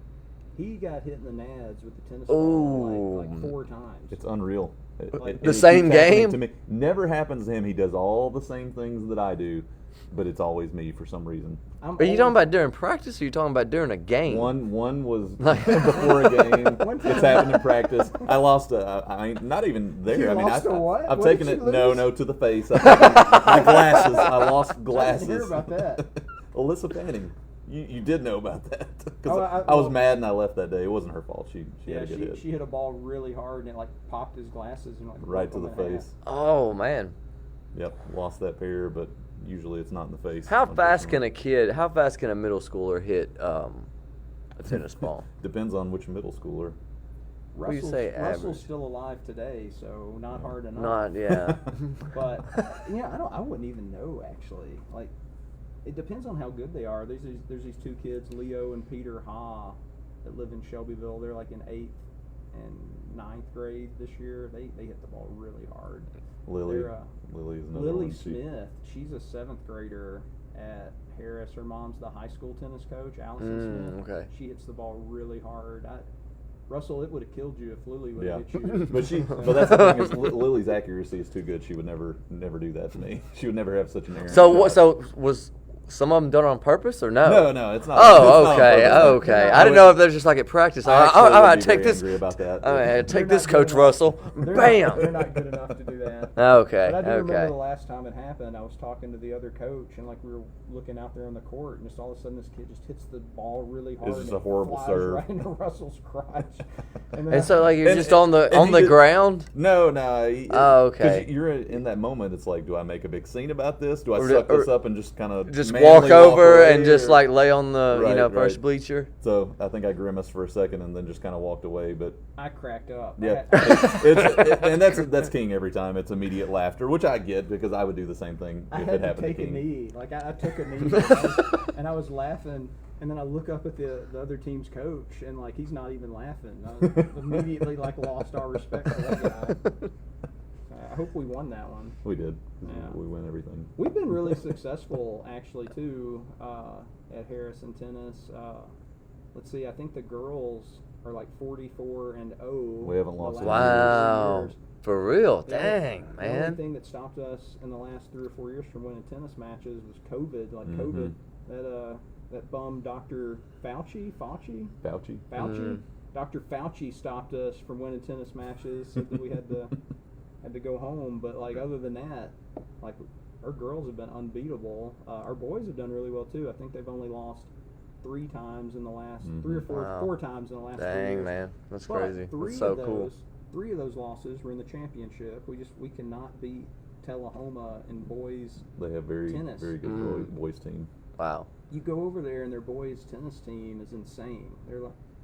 He got hit in the nads with the tennis ball like 4 times. It's unreal. Like, the same game? To me. Never happens to him. He does all the same things that I do, but it's always me for some reason. Are you talking about during practice, or are you talking about during a game? One was before a game. It's happened in practice. I lost I mean, not even there. You I mean, lost a what? I've What taken did it. you No, lose? to the face. I've taken my glasses. I lost glasses. I didn't hear about that. Alyssa Fanning. You did know about that because Oh, I was mad and I left that day. It wasn't her fault. She had a good hit. She hit a ball really hard and it like popped his glasses and like Right to broke the them in face. Oh man, Yep, lost that pair, but usually it's not in the face. how fast can unfortunately. how fast can a middle schooler hit a tennis ball? Depends on which middle schooler. What do you Russell's, say, Russell's average? still alive today, so not hard enough. Not yeah. But I wouldn't even know actually. Like, it depends on how good they are. There's these 2 kids, Leo and Peter Ha, that live in Shelbyville. They're like in 8th and 9th grade this year. They hit the ball really hard. Lily. They're, Lily is another Lily one. Smith, she's a 7th grader at Harris. Her mom's the high school tennis coach, Allison Smith. Okay. She hits the ball really hard. Russell, it would have killed you if Lily would Yeah, have hit you. but that's the thing is Lily's accuracy is too good. She would never do that to me. She would never have such an errant So what? shot. So was some of them done on purpose or no? No, it's not. Oh, it's not on okay, purpose. okay. I didn't know if they're just like at practice. I All right, would be take very this. angry about that. All right, They're take not this, good Coach enough. Russell. They're Bam. not good enough to do that. Okay, But I do remember okay. the last time it happened, I was talking to the other coach, and like we were looking out there on the court, and just all of a sudden this kid just hits the ball really hard. It's just and a horrible flies serve. right into Russell's crotch. And, And so like you're And- just on and the he did- ground. No. Oh, okay. 'Cause you're in that moment. It's like, do I make a big scene about this? Do I Or- suck this or- up and just kind of Just walk over away, and just or- like lay on the Right, first right. bleacher. So I think I grimaced for a second and then just kind of walked away. But I cracked up. yeah, and that's King every time. It's immediate laughter, which I get because I would do the same thing I if had it to happened to take a King. knee. Like I took a knee, and I was laughing, and then I look up at the other team's coach, and like he's not even laughing. I immediately like lost our respect for that guy. I hope we won that one. We did. Yeah. We win everything. We've been really successful actually too at Harrison Tennis. Let's see, I think the girls are like 44-0. We haven't lost the in last Wow, 3 years. for real? Yeah, Dang, The only man. thing that stopped us in the last 3 or 4 years from winning tennis matches was COVID. Like Mhm. COVID, that bum Dr. Fauci. Fauci. Dr. Fauci stopped us from winning tennis matches, said that we had to go home. But like other than that, like our girls have been unbeatable. Our boys have done really well too. I think they've only lost 3 times in the last 3 or 4 Wow. 4 times in the last 3 Dang, years. man, that's But crazy. 3 That's so of cool. those, 3 of those losses were in the championship. We cannot beat Tullahoma in boys. They have very Tennis. very good boys team. Wow. You go over there and their boys tennis team is insane.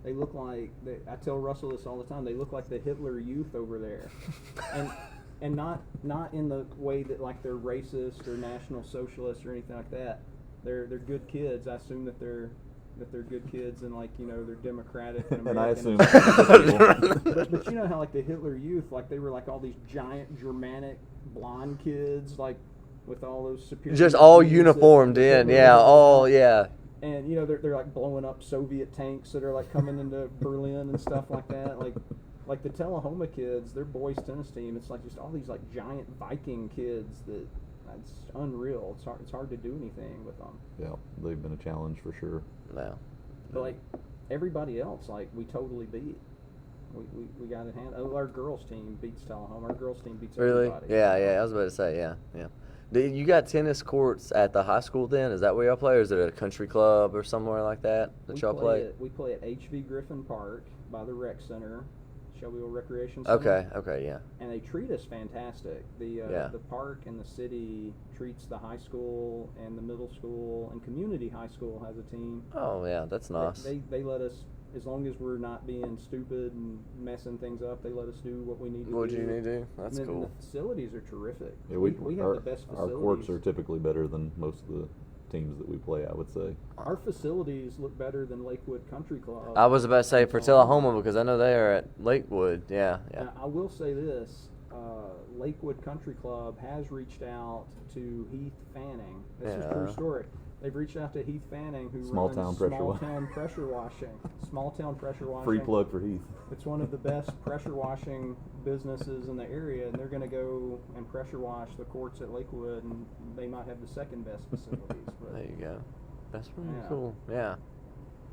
They look like I tell Russell this all the time. They look like the Hitler Youth over there, and not in the way that like they're racist or National Socialist or anything like that. They're good kids. I assume that they're good kids and like they're democratic and And I American. assume But you know how like the Hitler Youth, like they were like all these giant Germanic blonde kids, like with all those superior. Just all genes that uniformed in, Hitler yeah, had. all, yeah. And they're like blowing up Soviet tanks that are like coming into Berlin and stuff like that. Like the Tullahoma kids, their boys tennis team, it's like just all these like giant Viking kids that it's unreal. It's hard to do anything with them. yeah, they've been a challenge for sure. Wow. But like everybody else, like we totally beat. We got it handled. Our girls team beats Tullahoma. Our girls team beats Really? everybody. Yeah, I was about to say, yeah. You got tennis courts at the high school then? Is that where y'all play, or is it a country club or somewhere like that y'all play? We play at H.V. Griffin Park by the rec center, Shelbyville Recreation Center. Okay, yeah. And they treat us fantastic. The park and the city treats the high school and the middle school, and community high school has a team. Oh, yeah, that's nice. They let us, as long as we're not being stupid and messing things up, they let us do what we need to do. What you need to do? That's cool. The facilities are terrific. Yeah, we have the best facilities. Our courts are typically better than most of the teams that we play, I would say. Our facilities look better than Lakewood Country Club. I was about to say for Tullahoma, because I know they are at Lakewood. Yeah. Now, I will say this. Lakewood Country Club has reached out to Heath Fanning. This is a true story. They've reached out to Heath Fanning, who runs Small Town Pressure Washing. Free plug for Heath. It's one of the best pressure washing businesses in the area, and they're going to go and pressure wash the courts at Lakewood, and they might have the second best facilities. But there you go. That's pretty cool. Yeah.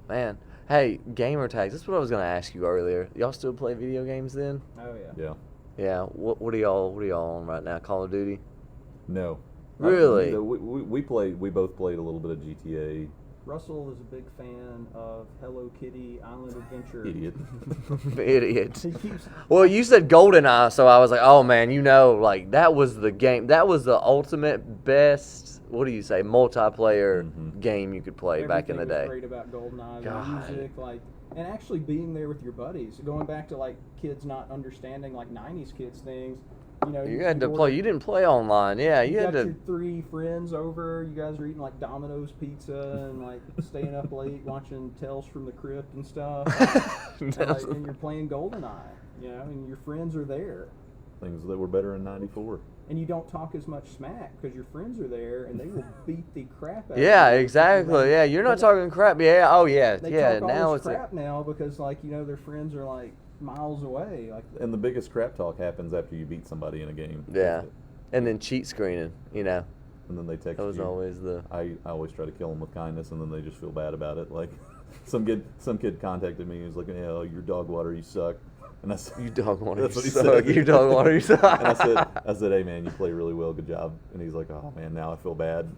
Man. Hey, gamer tags. That's what I was going to ask you earlier. Y'all still play video games then? Oh, yeah. Yeah. Yeah. What are y'all on right now? Call of Duty? No. Really? We both played a little bit of GTA. Russell is a big fan of Hello Kitty Island Adventure. Idiot. Idiot. Well, you said GoldenEye, so I was like, oh man, like that was the game. That was the ultimate best, what do you say, multiplayer game you could play back in the day. Everything was great about GoldenEye. The music, and actually being there with your buddies. Going back to like kids not understanding like 90s kids things. You had to play. You didn't play online. Yeah, you had to. You got your 3 friends over. You guys are eating like Domino's pizza and like staying up late watching Tales from the Crypt and stuff. and you're playing GoldenEye. And your friends are there. Things that were better in '94. And you don't talk as much smack because your friends are there and they will beat the crap out of you. Yeah, exactly. Yeah, you're not talking crap. Yeah. Oh yeah. They yeah. talk Now all it's this crap now because their friends are like miles away. And the biggest crap talk happens after you beat somebody in a game. Yeah. And then cheat screening, And then they text you. That was always the... I always try to kill them with kindness, and then they just feel bad about it. Like, some kid contacted me and was like, "Oh, your dog water, you suck." And I said, "You dog water, you suck. You dog water, you suck." And I said, "Hey man, you play really well, good job." And he's like, "Oh man, now I feel bad."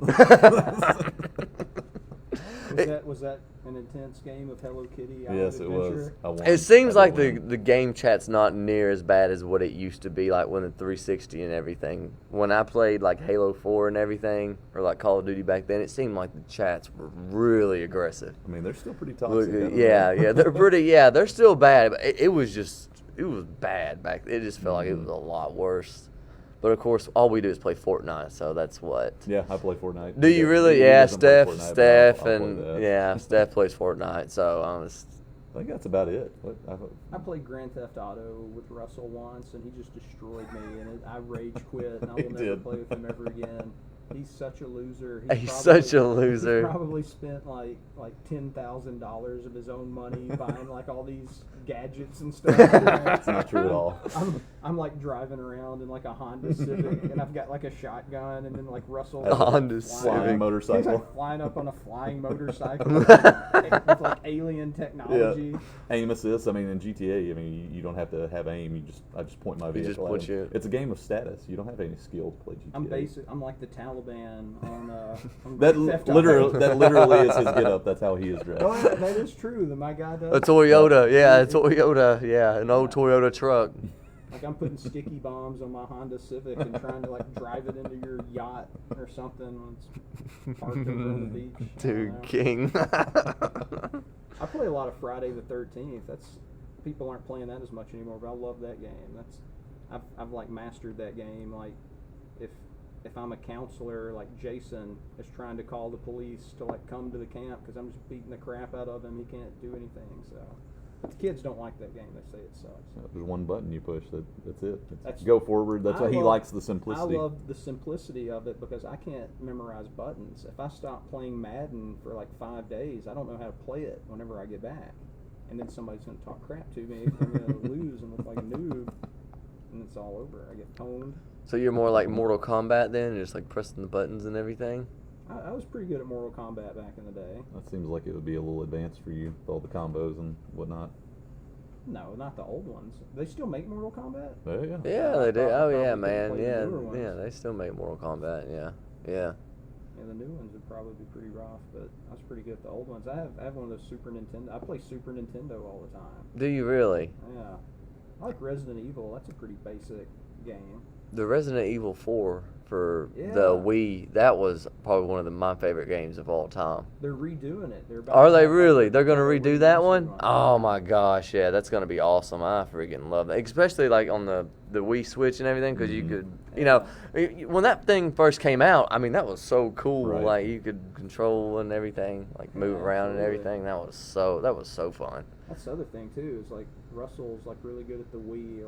Was that an intense game of Hello Kitty? Yes, it was. It seems like the game chat's not near as bad as what it used to be, like when the 360 and everything. When I played like Halo 4 and everything, or like Call of Duty back then, it seemed like the chats were really aggressive. I mean, they're still pretty toxic. Yeah, they're pretty. Yeah, they're still bad. But it was bad back. It just felt like it was a lot worse. But of course, all we do is play Fortnite, so that's what. Yeah, I play Fortnite. Do you really? Yeah, Steph plays Fortnite. So I think that's about it. I played Grand Theft Auto with Russell once, and he just destroyed me, and I rage quit, and I will never play with him ever again. He's such a loser. He's such a loser. He probably spent like $10,000 of his own money buying like all these gadgets and stuff. That's not true at all. I'm like driving around in like a Honda Civic, and I've got like a shotgun, and then like Russell a Honda Civic motorcycle. He's like flying up on a flying motorcycle with like alien technology. Yeah. Aim assist. I mean, in GTA, you don't have to have aim. I just point my vehicle. You just put It's a game of status. You don't have any skill to play GTA. I'm like the Taliban on that literally is his get up. That's how he is dressed. Oh, that is true. My guy does. A Toyota, yeah, an old Toyota truck. Like I'm putting sticky bombs on my Honda Civic and trying to like drive it into your yacht or something when it's parked over on the beach. Dude, king. I play a lot of Friday the 13th. People aren't playing that as much anymore, but I love that game. I've like mastered that game. Like if I'm a counselor, like Jason is trying to call the police to like come to the camp because I'm just beating the crap out of him. He can't do anything. So the kids don't like that game. They say it sucks. There's one button you push. That's it. Go forward. That's why he likes the simplicity. I love the simplicity of it because I can't memorize buttons. If I stop playing Madden for like 5 days, I don't know how to play it whenever I get back. And then somebody's going to talk crap to me. I'm going to lose and look like a noob. And it's all over. I get pwned. So you're more like Mortal Kombat then, just like pressing the buttons and everything? I was pretty good at Mortal Kombat back in the day. That seems like it would be a little advanced for you with all the combos and whatnot. No, not the old ones. They still make Mortal Kombat? Oh, yeah. Yeah, they do. Oh, yeah, Probably man. play the Yeah, newer ones. yeah, they still make Mortal Kombat. Yeah, yeah. Yeah, the new ones would probably be pretty rough, but I was pretty good at the old ones. I have one of those Super Nintendo. I play Super Nintendo all the time. Do you really? Yeah. I like Resident Evil. That's a pretty basic game. The Resident Evil 4 for Yeah. the Wii, that was probably one of my favorite games of all time. They're redoing it. They're about Are to they have, like, really? They're going to redo that remastered one? Oh my gosh, yeah, that's going to be awesome. I freaking love that. Especially like on the Wii Switch and everything, because you could, you know, when that thing first came out, I mean, that was so cool. Right. Like you could control and everything, like move Yeah, around and absolutely. everything. That was so fun. That's the other thing too. Is like Russell's like really good at the Wii.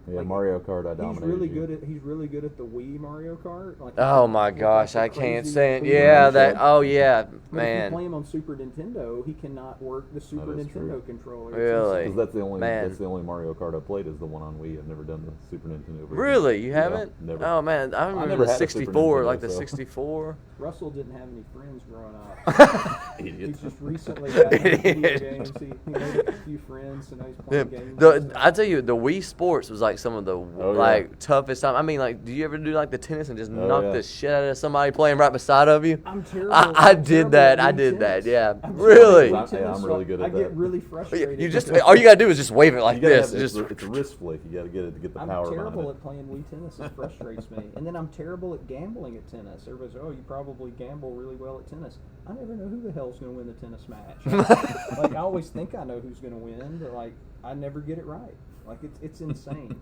Yeah, Like, Mario Kart, I He's dominated really you. good at the Wii Mario Kart. Like, Oh my with, gosh, like, I the can't crazy stand. movement Yeah, and that. shit. Oh yeah, But if you man. play him on Super Nintendo, he cannot work the Super is Nintendo true. controller. It's Really? insane. Because that's the only Man. Mario Kart I've played is the one on Wii. I've never done the Super Nintendo version. Really, you Yeah, haven't? never. Oh man, I remember never the had a Super 64, Nintendo, like the so. 64. Russell didn't have any friends growing up. Idiot. He's just recently got into video Idiot. games. He made a few friends, and now he's Yeah, playing games. I tell you, the Wii Sports was like some of the yeah. toughest time. I mean, like, do you ever do like the tennis and just Oh, knock yeah. the shit out of somebody playing right beside of you? I'm terrible. I I'm did terrible that. at I Wii did that. tennis. Yeah, I'm really. terrible at Wii Yeah, tennis, I'm so really good at I get that. really frustrated. You just because all you gotta do is just wave it like You gotta this. have- Just it's a wrist flick. You got to get it to get the I'm power terrible behind at playing Wii tennis. It frustrates me. And then I'm terrible at gambling at tennis. Everybody's, oh, you probably gamble really well at tennis. I never know who the hell's going to win the tennis match. Like, I always think I know who's going to win, but, like, I never get it right. Like, it's insane.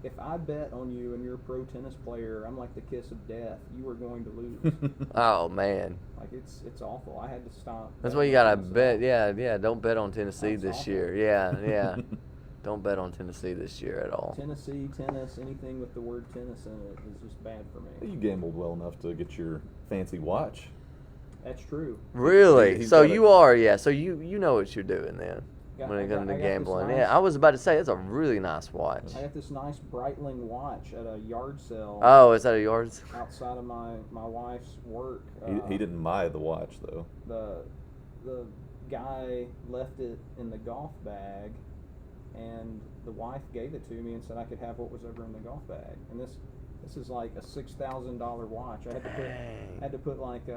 If I bet on you and you're a pro tennis player, I'm like the kiss of death. You are going to lose. it. oh man, Like, it's awful. I had to stop. that's why you betting gotta on bet. tennis. Yeah. Don't bet on Tennessee That's this awful. year. Yeah. Don't bet on Tennessee this year at all. Tennessee, tennis, anything with the word tennis in it is just bad for me. You gambled well enough to get your fancy watch. That's true. Really? He's So got you are, yeah. So you know what you're doing then when it comes to I got this gambling. nice- Yeah, I was about to say it's a really nice watch. I got this nice Breitling watch at a yard sale. Oh, is that a yards? Outside of my wife's work. He didn't buy the watch though. The guy left it in the golf bag, and the wife gave it to me and said I could have what was ever in the golf bag. And this is like a $6,000 watch. I had to put like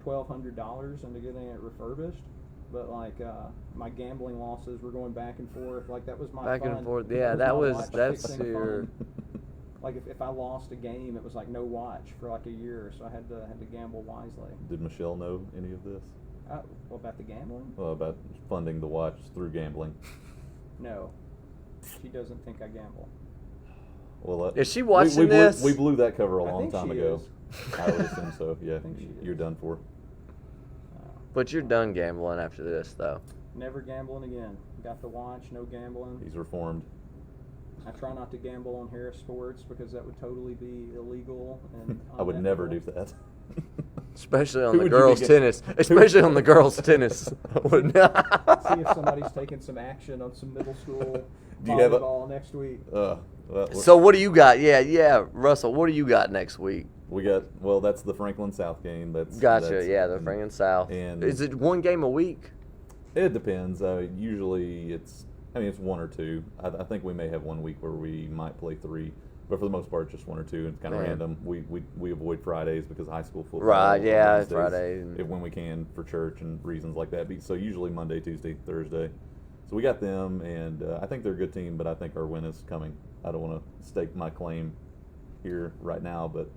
$1,200 into getting it refurbished. But like my gambling losses were going back and forth. Like that was my Back fun. and forth. That Yeah, was that my was watch that's fixing your. fun. Like if I lost a game, it was like no watch for like a year. So I had to gamble wisely. Did Michelle know any of this? What about the gambling? Well, about funding the watch through gambling. No, she doesn't think I gamble. Well, Is she watching we this? We blew that cover a I long think time she ago. is. I would assume so. Yeah, think she you're is. done for. But you're done gambling after this, though. Never gambling again. Got the watch, no gambling. He's reformed. I try not to gamble on Harris Sports because that would totally be illegal and I would never do unethical. that. Especially on Who the would you girls' be tennis. Especially on the girls' tennis. See if somebody's taking some action on some middle school Do you have a- volleyball next week. So what do you got? Yeah, Russell. What do you got next week? we got that's the Franklin South game. That's Yeah, the Franklin South. And Is it one game a week? It depends. Usually it's one or two. I think we may have 1 week where we might play three, but for the most part, just one or two. It's kind of Man. random. We avoid Fridays because of high school football. Right, on yeah, Wednesdays, Friday. when we can for church and reasons like that. So usually Monday, Tuesday, Thursday. So we got them, and I think they're a good team, but I think our win is coming. I don't want to stake my claim here right now, but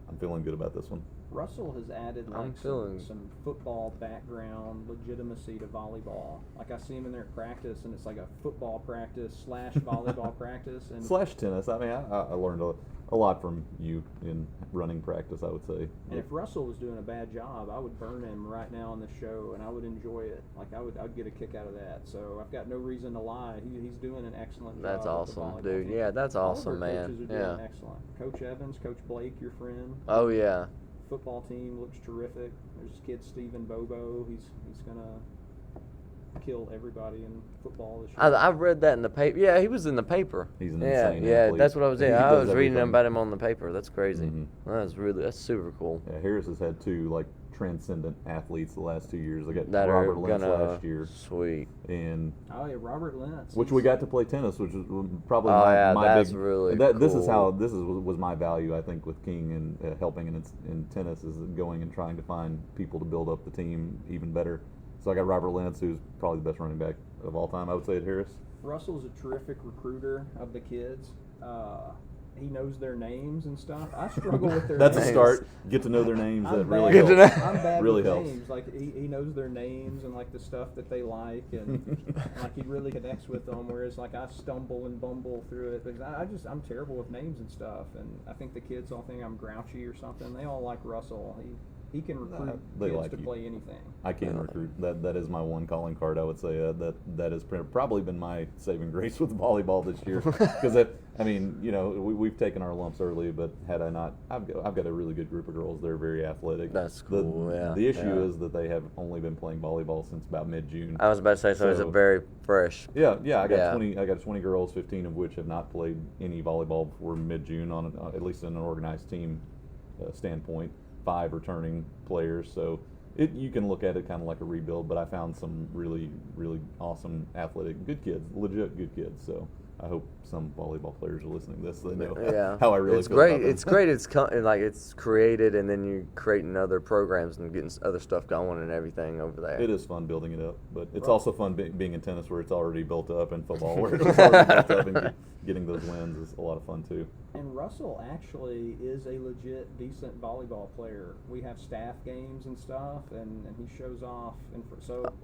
I'm feeling good about this one. Russell has added I'm like feeling- some football background legitimacy to volleyball. Like I see him in there at practice, and it's like a football practice / volleyball practice. And Slash tennis. I mean, I learned a lot from you in running practice, I would say. And if Russell was doing a bad job, I would burn him right now on the show, and I would enjoy it. Like I'd get a kick out of that. So I've got no reason to lie. He's doing an excellent job. That's with the awesome, volleyball dude. team. Yeah, that's All of awesome, our man. coaches are doing Yeah. excellent. Coach Evans, Coach Blake, your friend. Oh yeah. Football team looks terrific. There's this kid Stephen Bobo. He's gonna kill everybody in football this year. I read that in the paper. Yeah, he was in the paper. He's an yeah, insane yeah. athlete. That's what I was saying. He I does was reading everything. about him on the paper. That's crazy. Mhm. That's super cool. Yeah, Harris has had two like transcendent athletes the last 2 years. They got That Robert are Lentz gonna last year, sweet. and Oh yeah, Robert Lentz. which we got to play tennis, which is probably Oh, yeah, my that's big. really This is cool. how was my value, I think, with King and helping in tennis is going and trying to find people to build up the team even better. So I got Robert Lentz, who's probably the best running back of all time, I would say, at Harris. Russell's a terrific recruiter of the kids. He knows their names and stuff. I struggle with their That's names. a start. Get to know their names. That I'm really bad- helps. I'm bad Really with helps. names. Like he knows their names and like the stuff that they like, and like he really connects with them. Whereas like I stumble and bumble through it because I'm terrible with names and stuff. And I think the kids all think I'm grouchy or something. They all like Russell. He can recruit They kids like to you. play anything. I can recruit. That is my one calling card. I would say that has probably been my saving grace with volleyball this year. Because we've taken our lumps early, but had I not, I've got a really good group of girls. They're very athletic. That's cool. The issue is that they have only been playing volleyball since about mid-June. I was about to say, so it's a very fresh. Yeah. I got Yeah. 20. I got 20 girls, 15 of which have not played any volleyball before mid-June at least in an organized team standpoint. 5 returning players, so you can look at it kind of like a rebuild. But I found some really, really awesome, athletic, good kids, legit good kids. So I hope some volleyball players are listening to this so they know how I really it's feel great. about them. It's great. It's created, and then you're creating other programs and getting other stuff going and everything over there. It is fun building it up, but it's also fun being in tennis where it's already built up, and football where it's already built up, and getting those wins is a lot of fun too. And Russell actually is a legit decent volleyball player. We have staff games and stuff, and he shows off.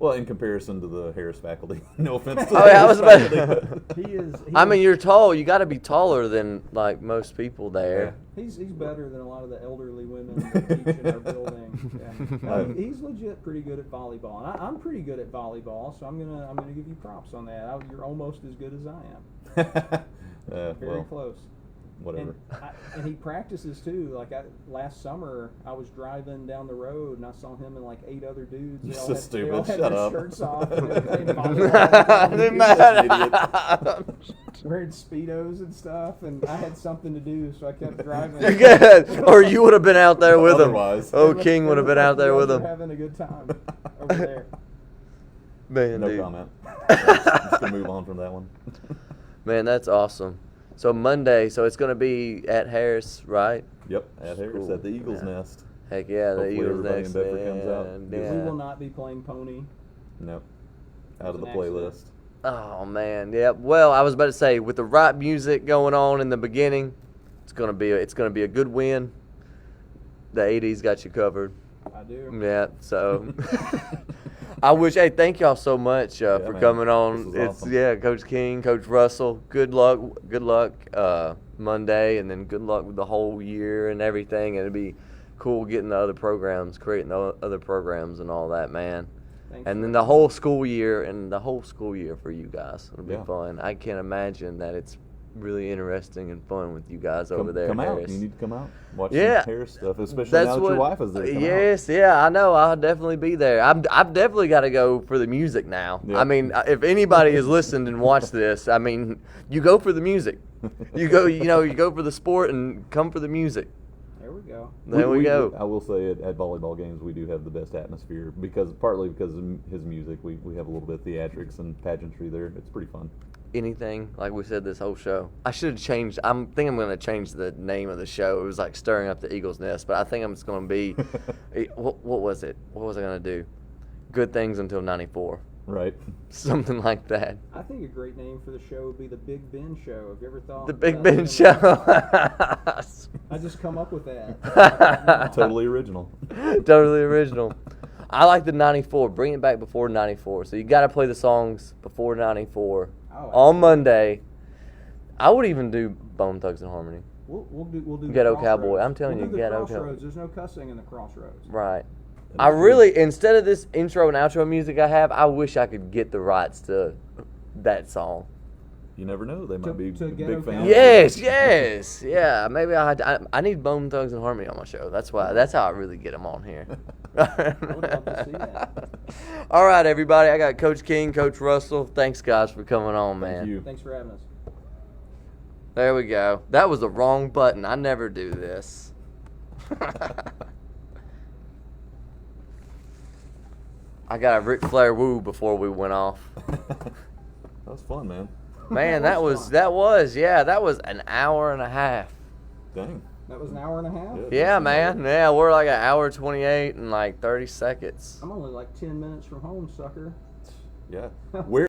Well, in comparison to the Harris faculty, no offense to Oh, the yeah, I Harris was about faculty. he is. I mean, you're tall. You got to be taller than like most people there. He's better than a lot of the elderly women that teach in our building. Yeah. No, he's legit pretty good at volleyball, and I'm pretty good at volleyball. So I'm gonna give you props on that. You're almost as good as I am. Very close. Whatever. And he practices too. Like last summer, I was driving down the road and I saw him and like 8 other dudes. They You're all so had, stupid. They all had Shut their up. shirts off. And they were playing volleyball. Wearing Speedos and stuff, and I had something to do, so I kept driving. Good. Or you would have been out there with him. Otherwise. Oh, King would have been out there with We're him. having a good time over there. Man, No dude. comment. Just gonna move on from that one. Man, that's awesome. So Monday, so it's going to be at Harris, right? Yep, at Harris Cool. at the Eagles Yeah. Nest. Heck yeah, the Hopefully Eagles everybody next. in Bedford comes out. Yeah. We will not be playing Pony. Nope, out of the It's an accident. playlist. Oh man, yeah. Well, I was about to say, with the right music going on in the beginning, it's gonna be a good win. The 80s got you covered. I do. Yeah. So I wish. Hey, thank y'all so much for man. coming on. This was It's awesome. Coach King, Coach Russell. Good luck. Good luck Monday, and then good luck with the whole year and everything. And it'd be cool getting the other programs, creating the other programs and all that, man. Thanks And for then the whole school year for you guys. It'll be Yeah. fun. I can't imagine that it's really interesting and fun with you guys over there. Come at out. Harris. You need to come out. Watch Yeah. some Harris stuff, especially That's now that what, your wife is there. Come yes, yeah, I know. I'll definitely be there. I've definitely got to go for the music now. Yeah. I mean, if anybody has listened and watched this, I mean, you go for the music. You go for the sport and come for the music. There we go. There we go. I will say at volleyball games we do have the best atmosphere partly because of his music. We have a little bit of theatrics and pageantry there. It's pretty fun. Anything, like we said this whole show. I should have changed. I'm going to change the name of the show. It was like Stirring Up the Eagle's Nest, but I think I'm just going to be, what was it? What was I going to do? Good Things Until 94. Right. Something like that. I think a great name for the show would be the Big Ben Show. Have you ever thought? The Big about Ben doing Show. that? I just come up with that. Totally original. Totally original. I like the 94. Bring it back before 94. So you got to play the songs before 94 on Monday. I would even do Bone Thugs and Harmony. We'll do Ghetto the Cowboy. Crossroads. I'm telling We'll you, do the Ghetto Cowboy. Crossroads. There's no cussing in the Crossroads. Right. I really, instead of this intro and outro music I have, I wish I could get the rights to that song. You never know. They might be to big Ghetto fans. Cowboy. Yes. Yeah. Maybe I need Bone Thugs and Harmony on my show. That's how I really get them on here. I would love to see that. All right, everybody. I got Coach King, Coach Russell. Thanks, guys, for coming on, man. Thank you. Thanks for having us. There we go. That was the wrong button. I never do this. I got a Ric Flair woo before we went off. That was fun, man. Man, That was that was an hour and a half. Dang. That was an hour and a half? Yeah, man. Yeah, we're like an hour 28 and like 30 seconds. I'm only like 10 minutes from home, sucker. Yeah. Where